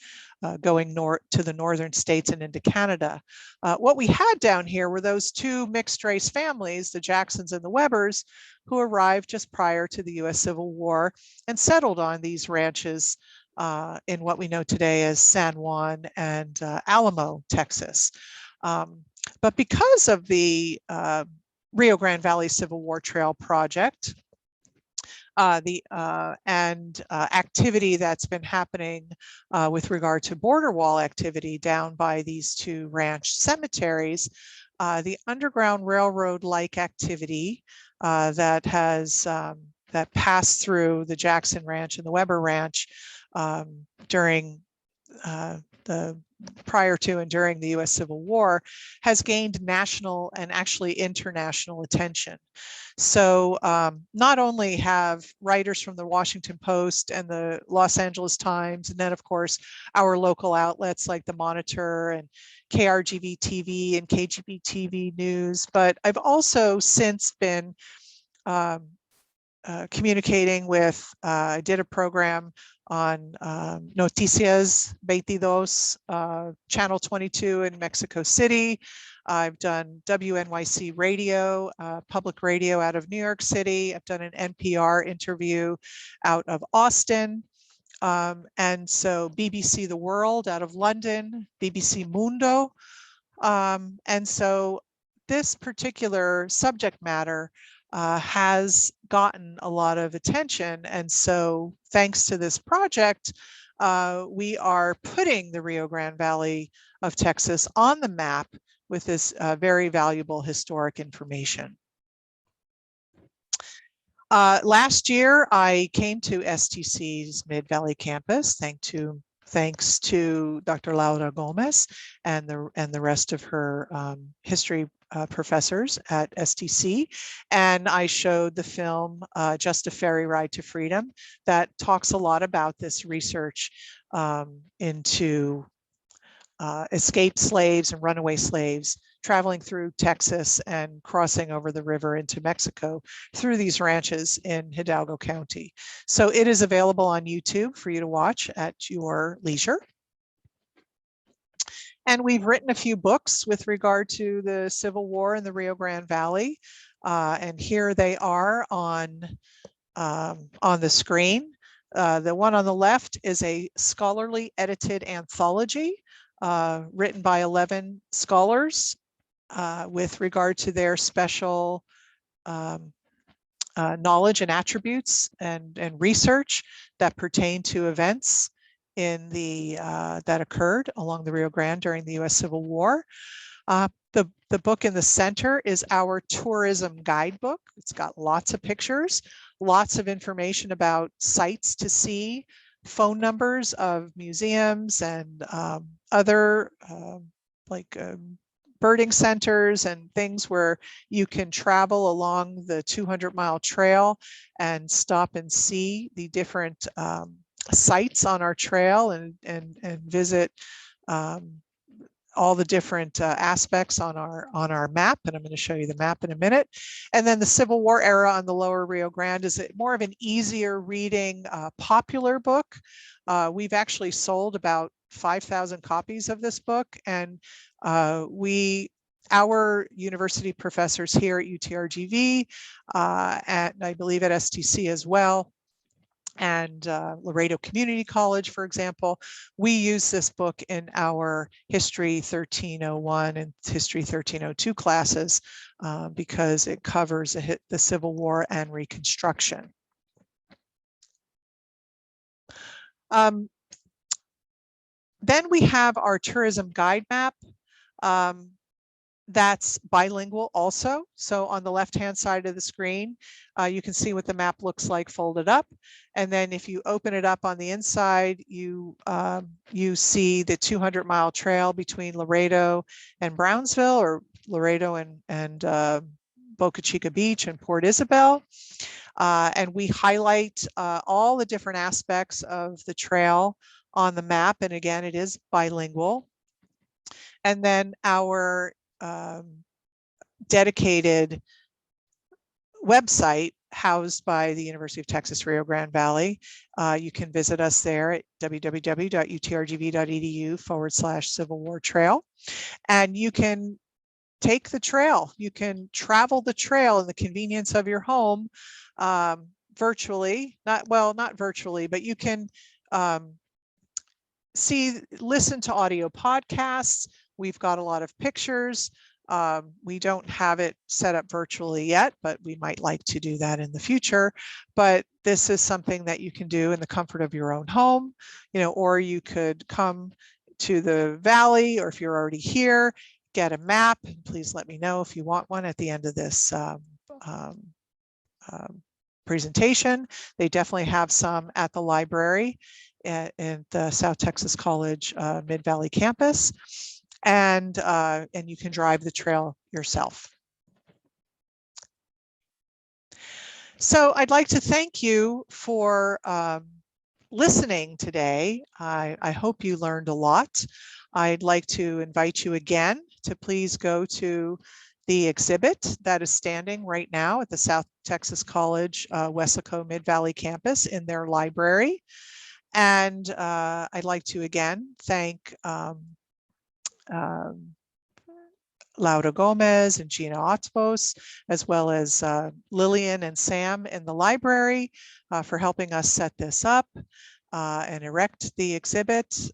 going north to the northern states and into Canada. What we had down here were those two mixed race families, the Jacksons and the Webbers, who arrived just prior to the US Civil War and settled on these ranches in what we know today as San Juan and Alamo, Texas. But because of the Rio Grande Valley Civil War Trail project, activity that's been happening with regard to border wall activity down by these two ranch cemeteries, the Underground Railroad-like activity that passed through the Jackson Ranch and the Weber Ranch during the prior to and during the US Civil War has gained national and actually international attention. So not only have writers from the Washington Post and the Los Angeles Times, and then of course our local outlets like the Monitor and KRGV TV and KGB TV News, but I've also since been communicating with, I did a program on Noticias 22, Channel 22 in Mexico City. I've done WNYC radio, public radio out of New York City. I've done an NPR interview out of Austin. And so BBC The World out of London, BBC Mundo. And so this particular subject matter has gotten a lot of attention. And so thanks to this project, we are putting the Rio Grande Valley of Texas on the map with this very valuable historic information. Last year, I came to STC's Mid-Valley campus, thanks to Dr. Laura Gomez and the rest of her history professors at STC. And I showed the film, Just a Ferry Ride to Freedom, that talks a lot about this research into escaped slaves and runaway slaves traveling through Texas and crossing over the river into Mexico through these ranches in Hidalgo County. So it is available on YouTube for you to watch at your leisure. And we've written a few books with regard to the Civil War in the Rio Grande Valley. And here they are on the screen. The one on the left is a scholarly edited anthology written by 11 scholars with regard to their special knowledge and attributes and research that pertain to events in that occurred along the Rio Grande during the US Civil War. The book in the center is our tourism guidebook. It's got lots of pictures, lots of information about sites to see, phone numbers of museums and other birding centers and things where you can travel along the 200-mile trail and stop and see the different sites on our trail and visit all the different aspects on our map. And I'm going to show you the map in a minute. And then the Civil War era on the lower Rio Grande is more of an easier reading popular book. We've actually sold about 5,000 copies of this book, and our university professors here at UTRGV and I believe at STC as well, and Laredo Community College, for example, we use this book in our History 1301 and History 1302 classes because it covers the Civil War and Reconstruction. Then we have our tourism guide map. That's bilingual also. So on the left-hand side of the screen, you can see what the map looks like folded up. And then if you open it up on the inside, you see the 200-mile trail between Laredo and Brownsville, or Laredo and Boca Chica Beach and Port Isabel. And we highlight all the different aspects of the trail on the map. And again, it is bilingual. And then our dedicated website housed by the University of Texas, Rio Grande Valley. You can visit us there at www.utrgv.edu/Civil War Trail. And you can take the trail. You can travel the trail in the convenience of your home virtually, not virtually, but you can listen to audio podcasts. We've got a lot of pictures. We don't have it set up virtually yet, but we might like to do that in the future. But this is something that you can do in the comfort of your own home, or you could come to the valley, or if you're already here, get a map. Please let me know if you want one at the end of this presentation. They definitely have some at the library at the South Texas College Mid-Valley campus. And you can drive the trail yourself. So I'd like to thank you for listening today. I hope you learned a lot. I'd like to invite you again to please go to the exhibit that is standing right now at the South Texas College Weslaco Mid-Valley campus in their library. And I'd like to again thank Laura Gomez and Gina Otzbos, as well as Lillian and Sam in the library for helping us set this up and erect the exhibit.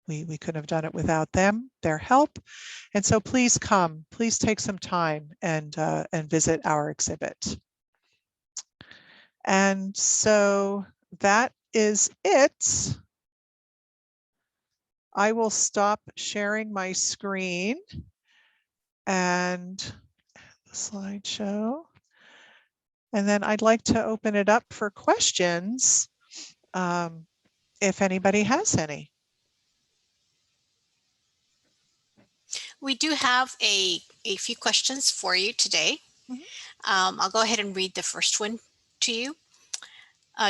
We couldn't have done it without them, their help. And so please come, please take some time and visit our exhibit. And so that is it. I will stop sharing my screen and the slideshow. And then I'd like to open it up for questions if anybody has any. We do have a few questions for you today. Mm-hmm. I'll go ahead and read the first one to you.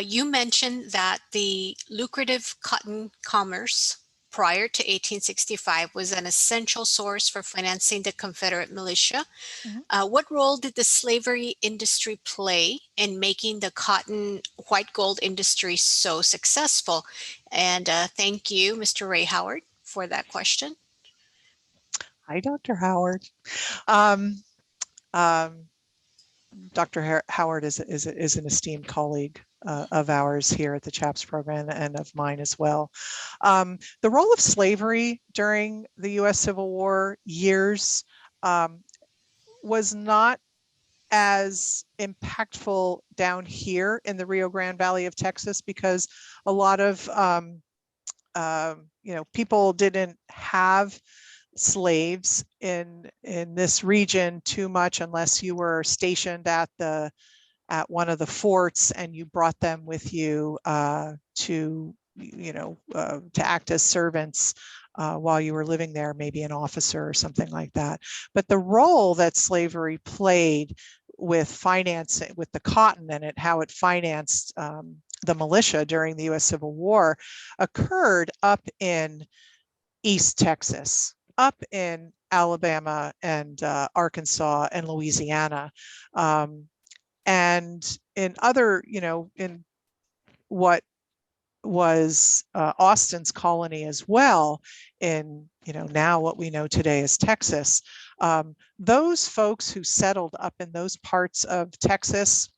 You mentioned that the lucrative cotton commerce prior to 1865 was an essential source for financing the Confederate militia. Mm-hmm. What role did the slavery industry play in making the cotton white gold industry so successful? And thank you, Mr. Ray Howard, for that question. Hi, Dr. Howard. Dr. Howard is an esteemed colleague of ours here at the CHAPS program and of mine as well. The role of slavery during the U.S. Civil War years was not as impactful down here in the Rio Grande Valley of Texas, because a lot of people didn't have slaves in this region too much unless you were stationed at one of the forts and you brought them with you to act as servants while you were living there, maybe an officer or something like that. But the role that slavery played with financing, with the cotton and how it financed the militia during the U.S. Civil War occurred up in East Texas, up in Alabama and Arkansas and Louisiana, and in other, in what was Austin's colony as well, in now what we know today as Texas. Those folks who settled up in those parts of Texas,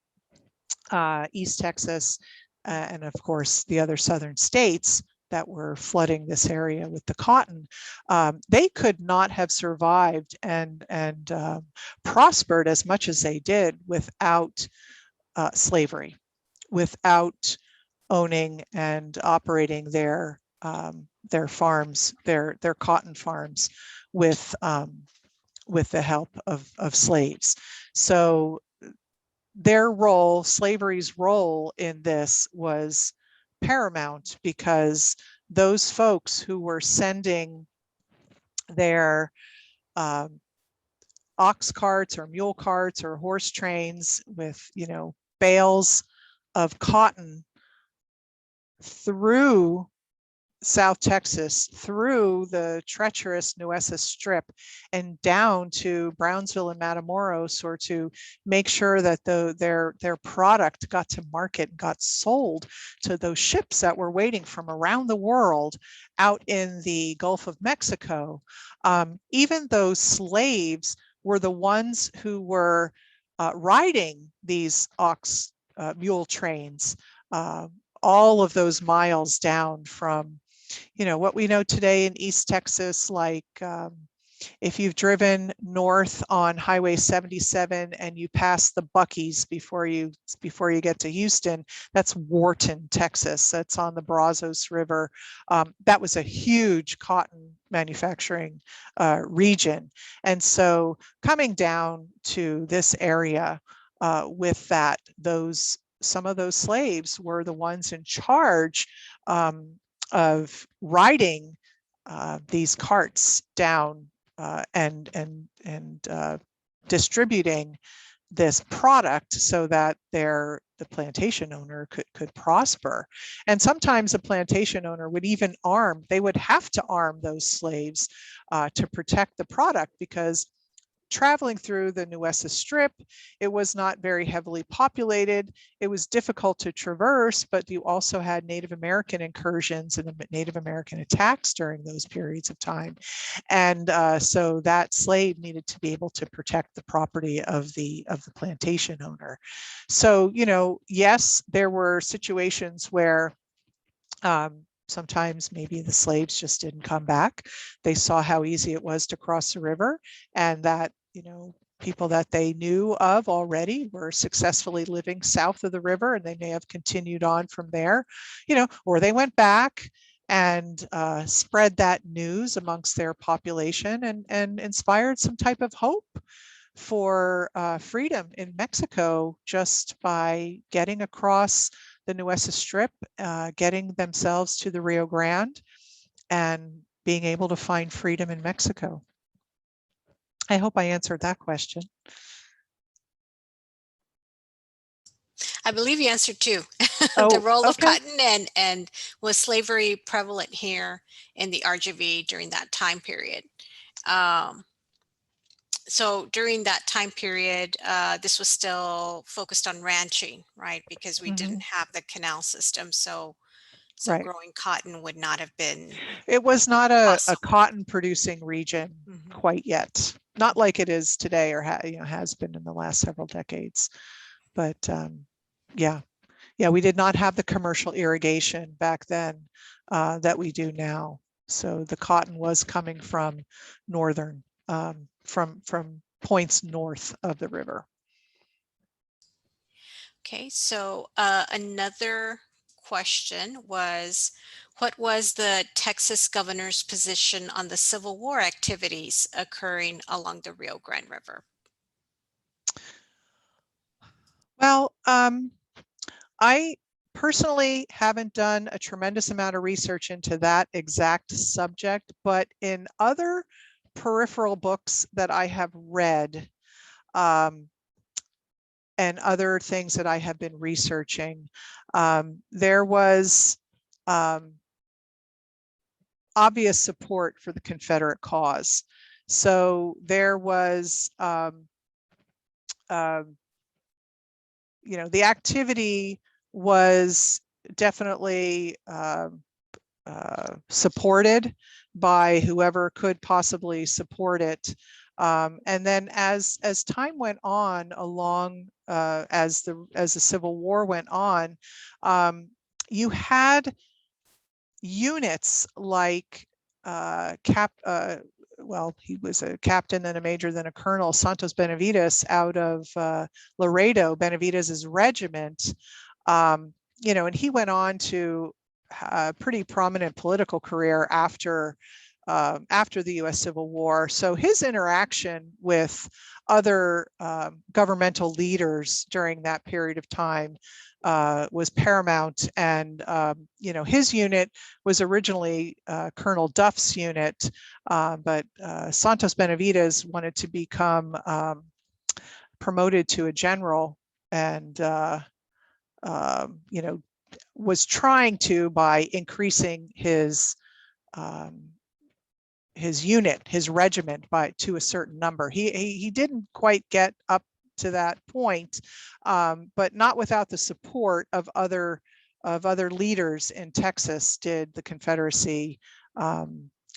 East Texas, and of course the other southern states that were flooding this area with the cotton, they could not have survived and prospered as much as they did without slavery, without owning and operating their their farms, their cotton farms, with the help of slaves. So their role, slavery's role in this, was paramount, because those folks who were sending their ox carts or mule carts or horse trains with, bales of cotton through South Texas, through the treacherous Nueces Strip and down to Brownsville and Matamoros, or to make sure that their product got to market, got sold to those ships that were waiting from around the world out in the Gulf of Mexico. Even those slaves were the ones who were riding these ox mule trains all of those miles down from, what we know today in East Texas, like if you've driven north on Highway 77 and you pass the Buc-ee's before you get to Houston, that's Wharton, Texas. That's on the Brazos River. That was a huge cotton manufacturing region. And so coming down to this area with that, some of those slaves were the ones in charge of riding these carts down and distributing this product so that the plantation owner could prosper. And sometimes a plantation owner would even they would have to arm those slaves to protect the product, because traveling through the Nueces Strip, it was not very heavily populated. It was difficult to traverse, but you also had Native American incursions and Native American attacks during those periods of time. And so that slave needed to be able to protect the property of the plantation owner. So, yes, there were situations where sometimes maybe the slaves just didn't come back. They saw how easy it was to cross the river, and that, people that they knew of already were successfully living south of the river, and they may have continued on from there, or they went back and spread that news amongst their population and inspired some type of hope for freedom in Mexico just by getting across the Nueces Strip, getting themselves to the Rio Grande, and being able to find freedom in Mexico. I hope I answered that question. I believe you answered two. Oh, the role of okay. cotton and was slavery prevalent here in the RGV during that time period. So during that time period, this was still focused on ranching, right? Because we didn't have the canal system. So Right. growing cotton would not have been. It was not a cotton producing region quite yet. Not like it is today, or has been in the last several decades. But yeah, we did not have the commercial irrigation back then that we do now. So the cotton was coming from northern, from points north of the river. Okay, so another question was, what was the Texas governor's position on the Civil War activities occurring along the Rio Grande River? Well, I personally haven't done a tremendous amount of research into that exact subject, but in other peripheral books that I have read, and other things that I have been researching, there was obvious support for the Confederate cause. So there was, the activity was definitely supported by whoever could possibly support it. And then as time went on along, as the Civil War went on, you had units like well, he was a captain and a major, then a colonel, Santos Benavides, out of Laredo, Benavides's regiment, and he went on to a pretty prominent political career after the U.S. Civil War. So his interaction with other governmental leaders during that period of time was paramount. And his unit was originally Colonel Duff's unit, but Santos Benavides wanted to become promoted to a general, and was trying to, by increasing his unit, his regiment, to a certain number. He didn't quite get up to that point, but not without the support of other leaders in Texas did the Confederacy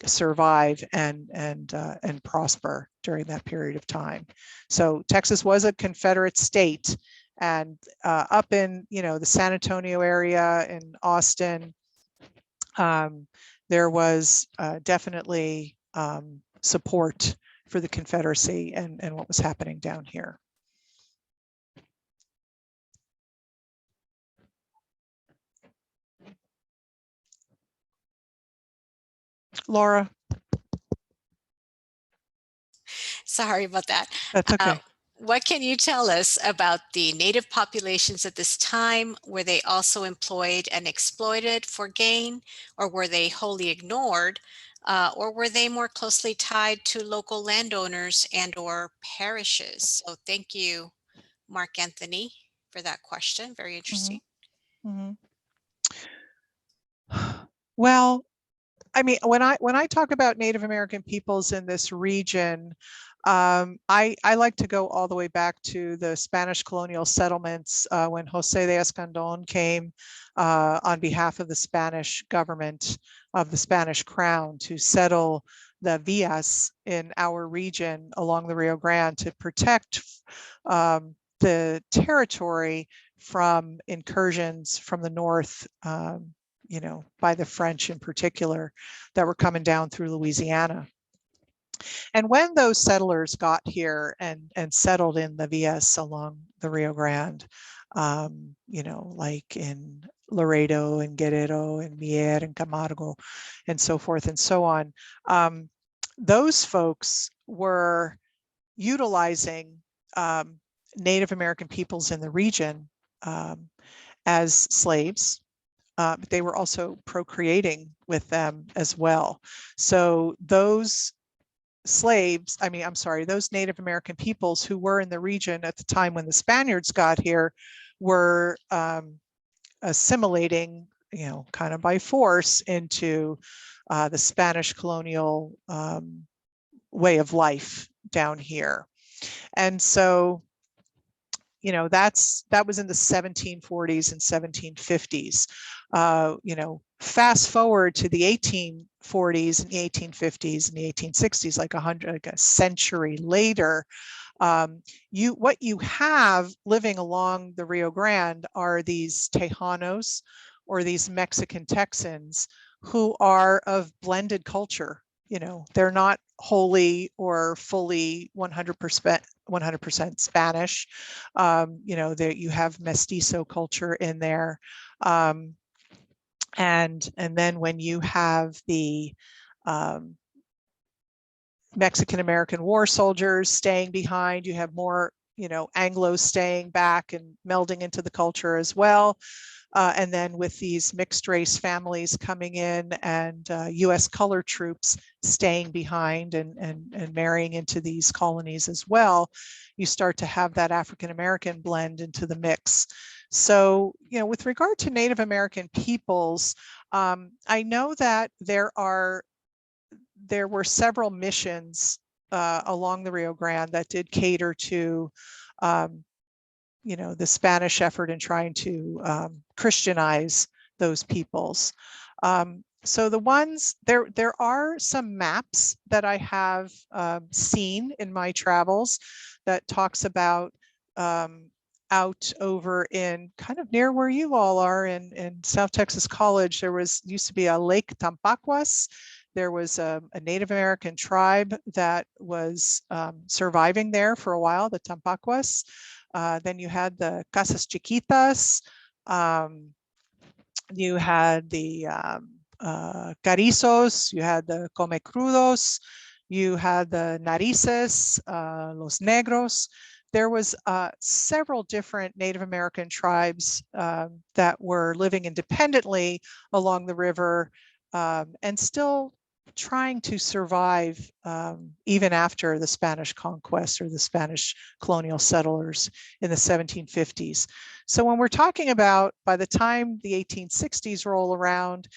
survive and prosper during that period of time. So Texas was a Confederate state, and up in the San Antonio area, in Austin, there was definitely support for the Confederacy and what was happening down here. Laura. Sorry about that. That's okay. What can you tell us about the native populations at this time? Were they also employed and exploited for gain, or were they wholly ignored, or were they more closely tied to local landowners and or parishes? So thank you, Mark Anthony, for that question. Very interesting. Mm-hmm. Well, I mean, when I talk about Native American peoples in this region, I like to go all the way back to the Spanish colonial settlements when José de Escandón came on behalf of the Spanish government, of the Spanish crown, to settle the villas in our region along the Rio Grande to protect the territory from incursions from the north, by the French in particular, that were coming down through Louisiana. And when those settlers got here and settled in the villas along the Rio Grande, like in Laredo and Guerrero and Mier and Camargo and so forth and so on, those folks were utilizing Native American peoples in the region as slaves. But they were also procreating with them as well. So those slaves, those Native American peoples who were in the region at the time when the Spaniards got here were assimilating, kind of by force into the Spanish colonial way of life down here. And so, that was in the 1740s and 1750s. Fast forward to the 1840s and the 1850s and the 1860s, like a century later, what you have living along the Rio Grande are these Tejanos, or these Mexican Texans, who are of blended culture. They're not wholly or fully 100% Spanish. You have mestizo culture in there. And then when you have the Mexican American war soldiers staying behind, you have more, Anglo staying back and melding into the culture as well. And then with these mixed race families coming in, and US colored troops staying behind and marrying into these colonies as well, you start to have that African American blend into the mix. So, with regard to Native American peoples, I know that there were several missions along the Rio Grande that did cater to the Spanish effort in trying to Christianize those peoples. So there are some maps that I have seen in my travels that talks about out over in kind of near where you all are in South Texas College. There used to be a Lake Tampacuas. There was a Native American tribe that was surviving there for a while, the Tampacuas. Then you had the Casas Chiquitas. You had the carizos, you had the come crudos, you had the narices, los negros. There was several different Native American tribes that were living independently along the river and still trying to survive even after the Spanish conquest or the Spanish colonial settlers in the 1750s. So when we're talking about by the time the 1860s roll around,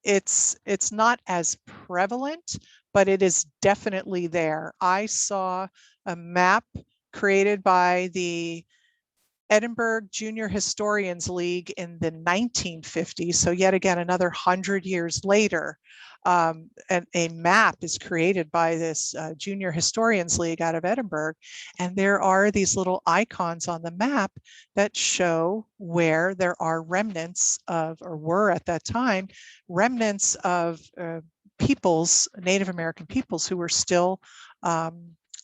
it's not as prevalent, but it is definitely there. I saw a map created by the Edinburg Junior Historians League in the 1950s. So yet again, another 100 years later, and a map is created by this Junior Historians League out of Edinburg. And there are these little icons on the map that show where there are remnants of, or were at that time, remnants of peoples, Native American peoples who were still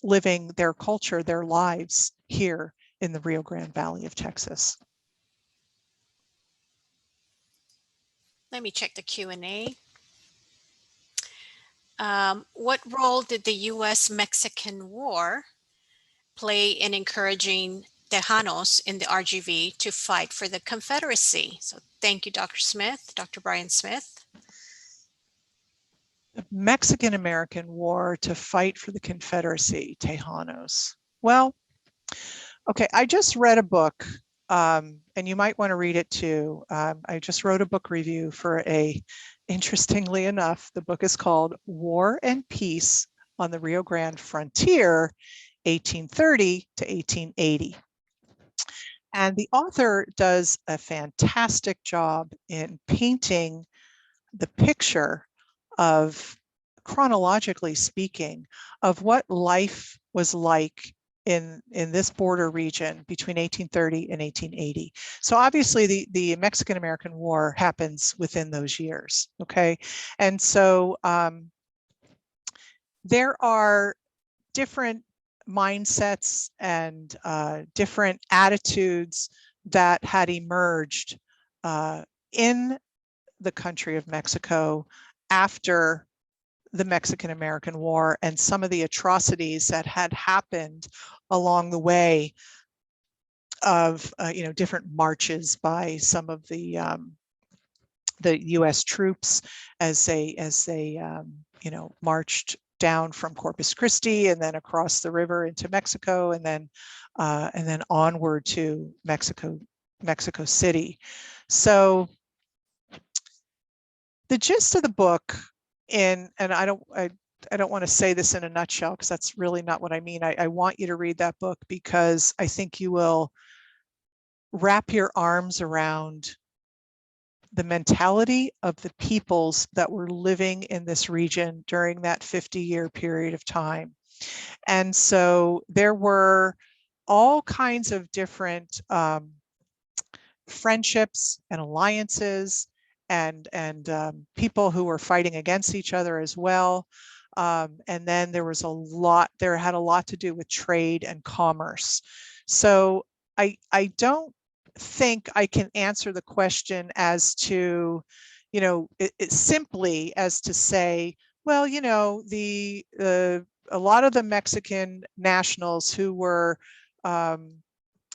living their culture, their lives here in the Rio Grande Valley of Texas. Let me check the Q&A. What role did the U.S.-Mexican War play in encouraging Tejanos in the RGV to fight for the Confederacy? So thank you, Dr. Smith, Dr. Brian Smith. The Mexican-American War to fight for the Confederacy, Tejanos. Well, okay, I just read a book, and you might want to read it too. I just wrote a book review for interestingly enough, the book is called War and Peace on the Rio Grande Frontier, 1830 to 1880. And the author does a fantastic job in painting the picture of, chronologically speaking, of what life was like in this border region between 1830 and 1880. So obviously the Mexican-American War happens within those years, okay? And so there are different mindsets and different attitudes that had emerged in the country of Mexico after the Mexican-American War and some of the atrocities that had happened along the way of different marches by some of the U.S. troops as they marched down from Corpus Christi and then across the river into Mexico and then onward to Mexico City. So the gist of the book, and I don't want to say this in a nutshell because that's really not what I mean. I want you to read that book because I think you will wrap your arms around the mentality of the peoples that were living in this region during that 50-year period of time. And so there were all kinds of different friendships and alliances and people who were fighting against each other as well. And then there was had a lot to do with trade and commerce. So I don't think I can answer the question as to, simply as to say, well, a lot of the Mexican nationals who were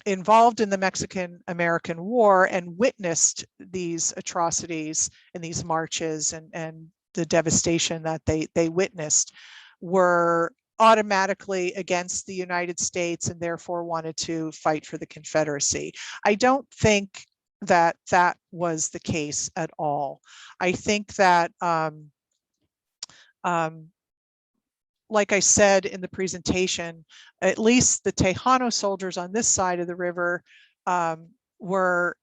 involved in the Mexican-American War and witnessed these atrocities and these marches and the devastation that they witnessed were automatically against the United States and therefore wanted to fight for the Confederacy. I don't think that that was the case at all. I think that like I said in the presentation, at least the Tejano soldiers on this side of the river were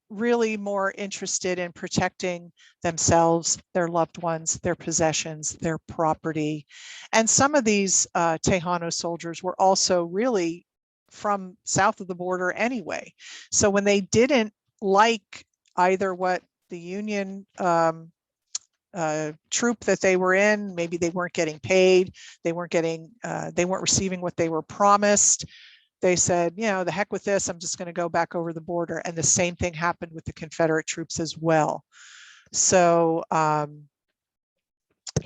really more interested in protecting themselves, their loved ones, their possessions, their property. And some of these Tejano soldiers were also really from south of the border anyway. So when they didn't like either what the Union troop that they were in, maybe they weren't getting paid, they weren't receiving what they were promised, they said, you know, the heck with this, I'm just going to go back over the border. And the same thing happened with the Confederate troops as well. So,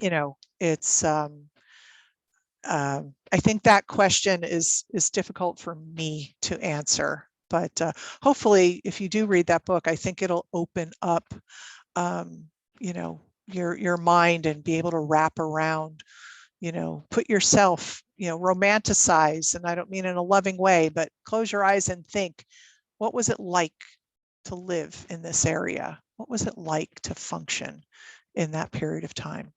you know, it's, I think that question is difficult for me to answer, but hopefully if you do read that book, I think it'll open up, you know, your mind and be able to wrap around, you know, put yourself, you know, romanticize, and I don't mean in a loving way, but close your eyes and think, what was it like to live in this area? What was it like to function in that period of time?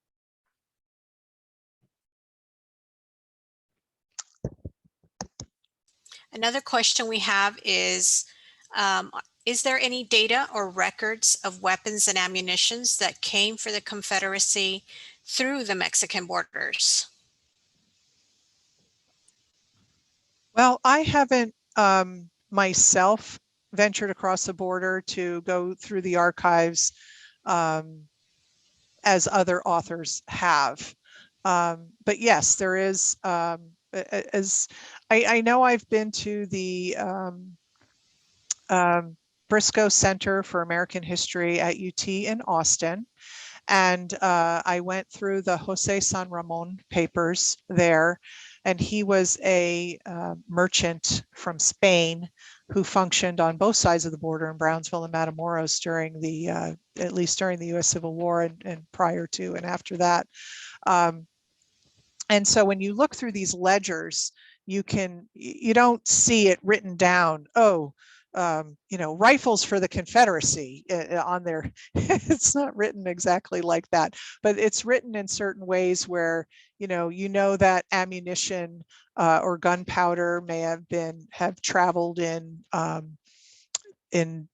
Another question we have is there any data or records of weapons and ammunitions that came for the Confederacy through the Mexican borders? Well, I haven't myself ventured across the border to go through the archives as other authors have. But yes, there is, as I know I've been to the Briscoe Center for American History at UT in Austin. And I went through the Jose San Ramon papers there, and he was a merchant from Spain who functioned on both sides of the border in Brownsville and Matamoros during the, at least during the US Civil War and prior to and after that. And so when you look through these ledgers, you don't see it written down, oh, you know, rifles for the Confederacy on there. It's not written exactly like that, but it's written in certain ways where, you know that ammunition or gunpowder may have traveled in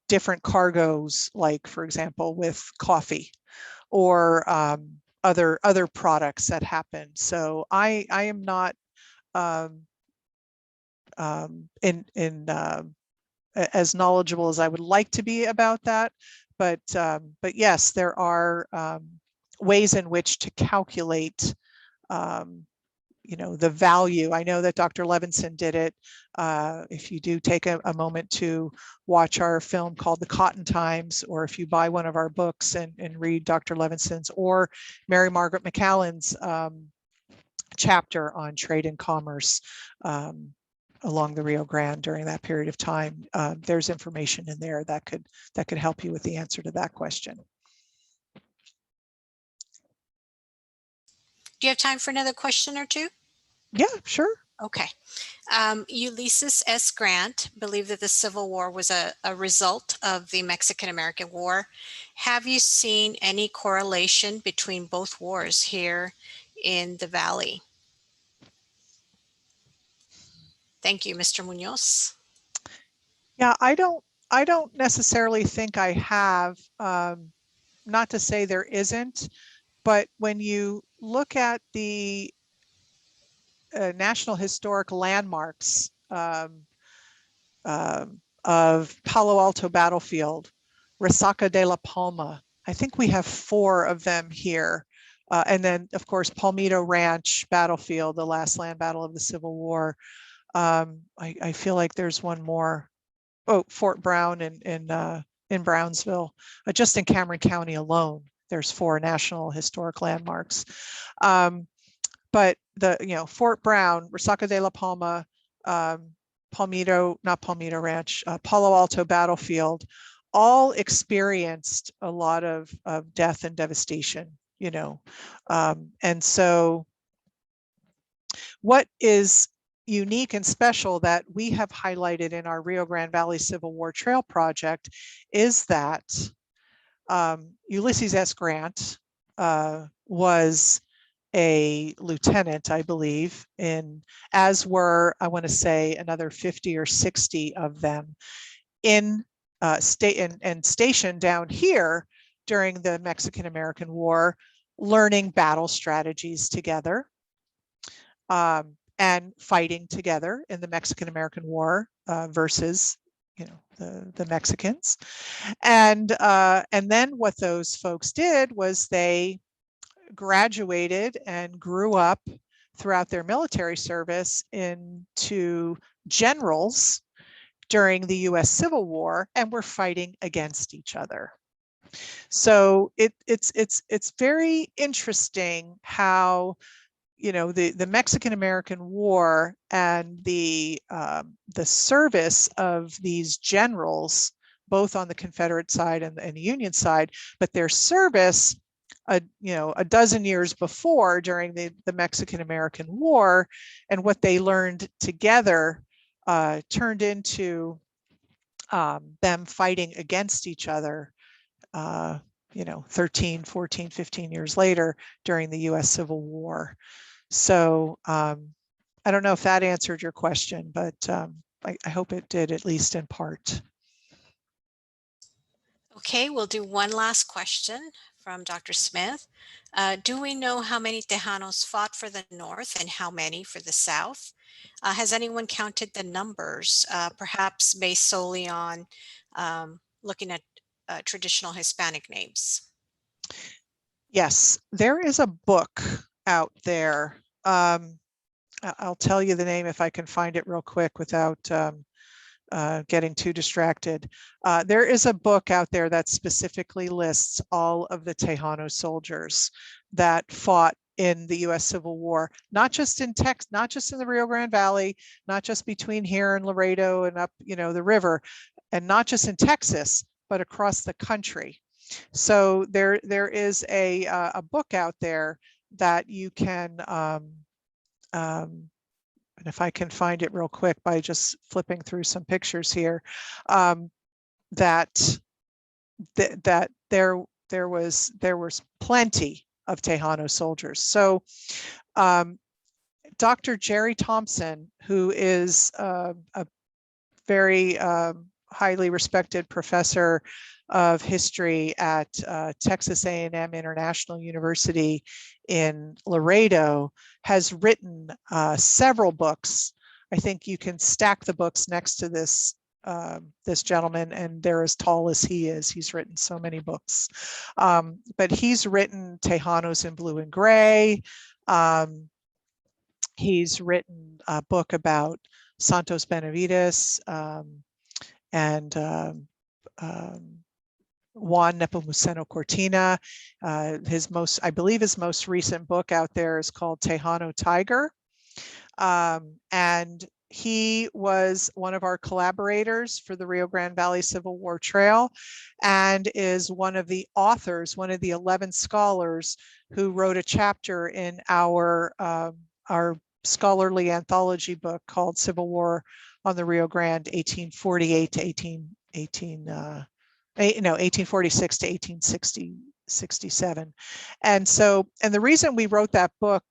different cargoes, like for example, with coffee or other products that happen. So I am not as knowledgeable as I would like to be about that, but yes, there are ways in which to calculate, you know, the value. I know that Dr. Levinson did it. If you do take a moment to watch our film called The Cotton Times, or if you buy one of our books and read Dr. Levinson's or Mary Margaret McAllen's chapter on trade and commerce along the Rio Grande during that period of time, there's information in there that could help you with the answer to that question. Do you have time for another question or two? Yeah, sure. Okay. Ulysses S. Grant believed that the Civil War was a result of the Mexican-American War. Have you seen any correlation between both wars here in the Valley? Thank you, Mr. Munoz. Yeah, I don't necessarily think I have. Not to say there isn't, but when you look at the National Historic Landmarks of Palo Alto Battlefield, Resaca de la Palma, I think we have 4 of them here. And then, of course, Palmito Ranch Battlefield, the last land battle of the Civil War. I feel like there's one more. Oh, Fort Brown in Brownsville. Just in Cameron County alone, there's 4 National Historic Landmarks. But Fort Brown, Resaca de la Palma, not Palmito Ranch, Palo Alto Battlefield, all experienced a lot of death and devastation, you know. And so what is unique and special that we have highlighted in our Rio Grande Valley Civil War Trail project is that Ulysses S. Grant was a lieutenant, I believe, as were, I want to say, another 50 or 60 of them in stationed down here during the Mexican-American War, learning battle strategies together. And fighting together in the Mexican-American War versus, you know, the Mexicans. And then what those folks did was they graduated and grew up throughout their military service into generals during the US Civil War and were fighting against each other. So it's very interesting how, you know, the Mexican-American War and the service of these generals, both on the Confederate side and the Union side, but their service, you know, a dozen years before during the Mexican-American War, and what they learned together turned into them fighting against each other, you know, 13, 14, 15 years later during the US Civil War. So I don't know if that answered your question, but I hope it did, at least in part. Okay, we'll do one last question from Dr. Smith. Do we know how many Tejanos fought for the North and how many for the South? Has anyone counted the numbers, perhaps based solely on looking at traditional Hispanic names? Yes, there is a book out there. I'll tell you the name if I can find it real quick without getting too distracted. There is a book out there that specifically lists all of the Tejano soldiers that fought in the US Civil War, not just in Texas, not just in the Rio Grande Valley, not just between here and Laredo and up, you know, the river, and not just in Texas, but across the country. So there is a book out there that you can, and if I can find it real quick by just flipping through some pictures here, that there was plenty of Tejano soldiers. So Dr. Jerry Thompson, who is a very highly respected professor of history at Texas A&M International University in Laredo, has written several books. I think you can stack the books next to this this gentleman, and they're as tall as he is. He's written so many books. But he's written Tejanos in Blue and Gray. He's written a book about Santos Benavides and Juan Nepomuceno Cortina. I believe his most recent book out there is called Tejano Tiger. And he was one of our collaborators for the Rio Grande Valley Civil War Trail, and is one of the authors, one of the 11 scholars who wrote a chapter in our scholarly anthology book called Civil War on the Rio Grande, 1848 to 1846 to 1867. And the reason we wrote that book,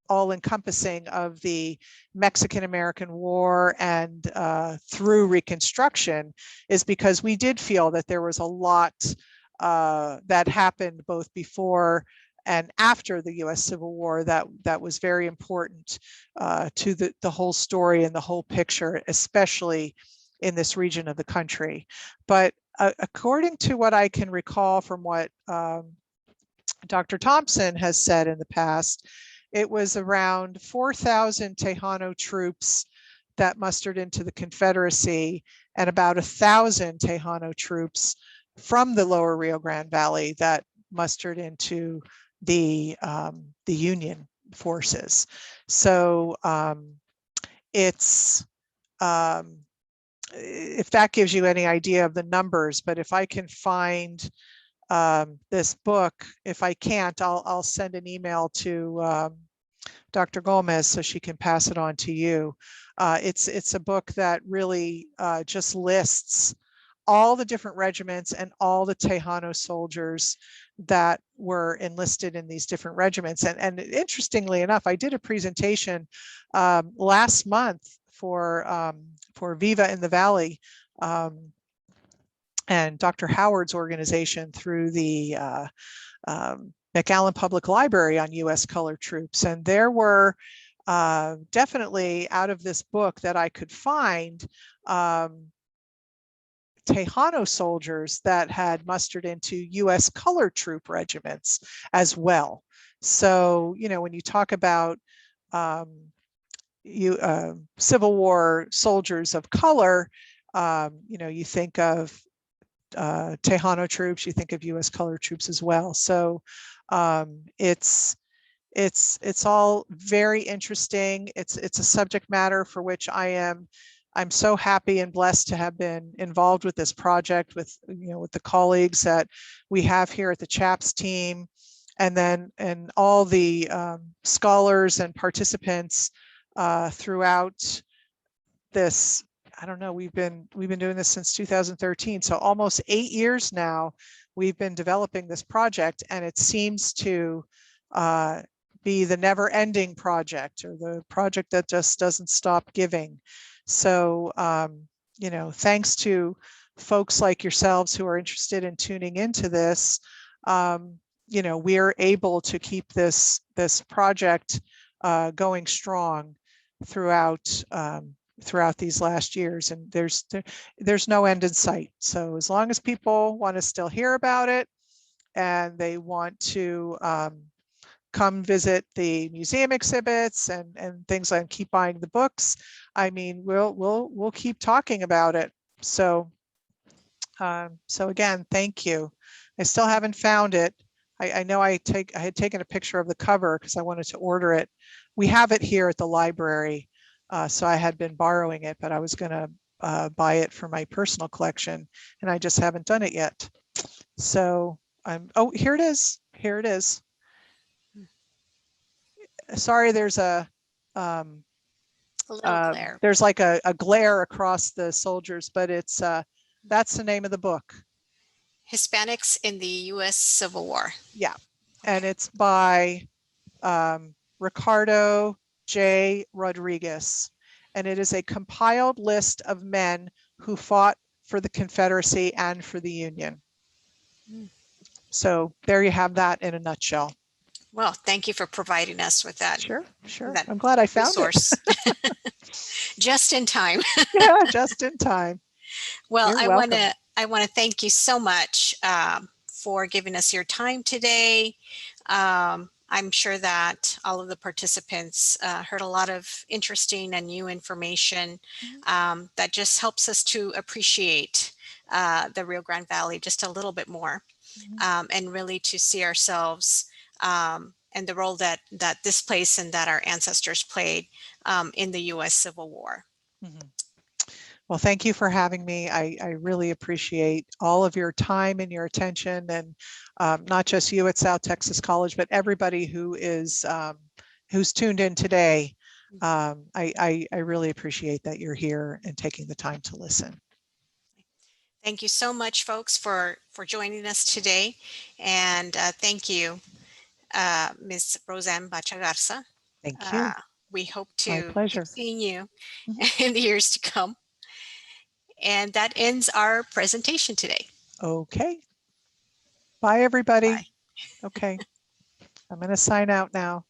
all encompassing of the Mexican-American War and through Reconstruction, is because we did feel that there was a lot that happened both before and after the US Civil War that was very important to the whole story and the whole picture, especially in this region of the country. But according to what I can recall from what Dr. Thompson has said in the past, it was around 4,000 Tejano troops that mustered into the Confederacy, and about 1,000 Tejano troops from the lower Rio Grande Valley that mustered into the Union forces. So it's, if that gives you any idea of the numbers, but if I can find this book, if I can't, I'll send an email to Dr. Gomez so she can pass it on to you. It's a book that really just lists all the different regiments and all the Tejano soldiers that were enlisted in these different regiments. And interestingly enough, I did a presentation last month for Viva in the Valley, and Dr. Howard's organization through the McAllen Public Library on US colored troops. And there were definitely, out of this book that I could find, Tejano soldiers that had mustered into US colored troop regiments as well. So, you know, when you talk about Civil War soldiers of color, you think of Tejano troops, you think of U.S. colored troops as well. So it's all very interesting. It's a subject matter for which I'm so happy and blessed to have been involved with this project with the colleagues that we have here at the CHAPS team, and all the scholars and participants throughout this. I don't know, we've been doing this since 2013, so almost 8 years now we've been developing this project, and it seems to be the never-ending project, or the project that just doesn't stop giving. So thanks to folks like yourselves who are interested in tuning into this, we are able to keep this project going strong throughout these last years, and there's no end in sight. So as long as people want to still hear about it, and they want to come visit the museum exhibits and things, and keep buying the books, I mean, we'll keep talking about it. So again, thank you. I still haven't found it. I know I had taken a picture of the cover because I wanted to order it. We have it here at the library. So I had been borrowing it, but I was going to buy it for my personal collection, and I just haven't done it yet. So oh, here it is. Here it is. Sorry, there's a little glare. There's like a glare across the soldiers, but it's that's the name of the book. Hispanics in the U.S. Civil War. Yeah, okay. And it's by Ricardo J. Rodriguez, and it is a compiled list of men who fought for the Confederacy and for the Union. So there you have that in a nutshell. Well, thank you for providing us with that. Sure. I'm glad I found resource. it. Just in time. Yeah, just in time. Well, I want to thank you so much for giving us your time today. I'm sure that all of the participants heard a lot of interesting and new information that just helps us to appreciate the Rio Grande Valley just a little bit more, and really to see ourselves and the role that this place and that our ancestors played in the U.S. Civil War. Well, thank you for having me. I really appreciate all of your time and your attention, and not just you at South Texas College, but everybody who is who's tuned in today. I really appreciate that you're here and taking the time to listen. Thank you so much, folks, for joining us today, and thank you, Ms. Roseann Bacha-Garza. Thank you. We hope to keep seeing you in the years to come. And that ends our presentation today. Okay. Bye, everybody. Bye. Okay. I'm going to sign out now.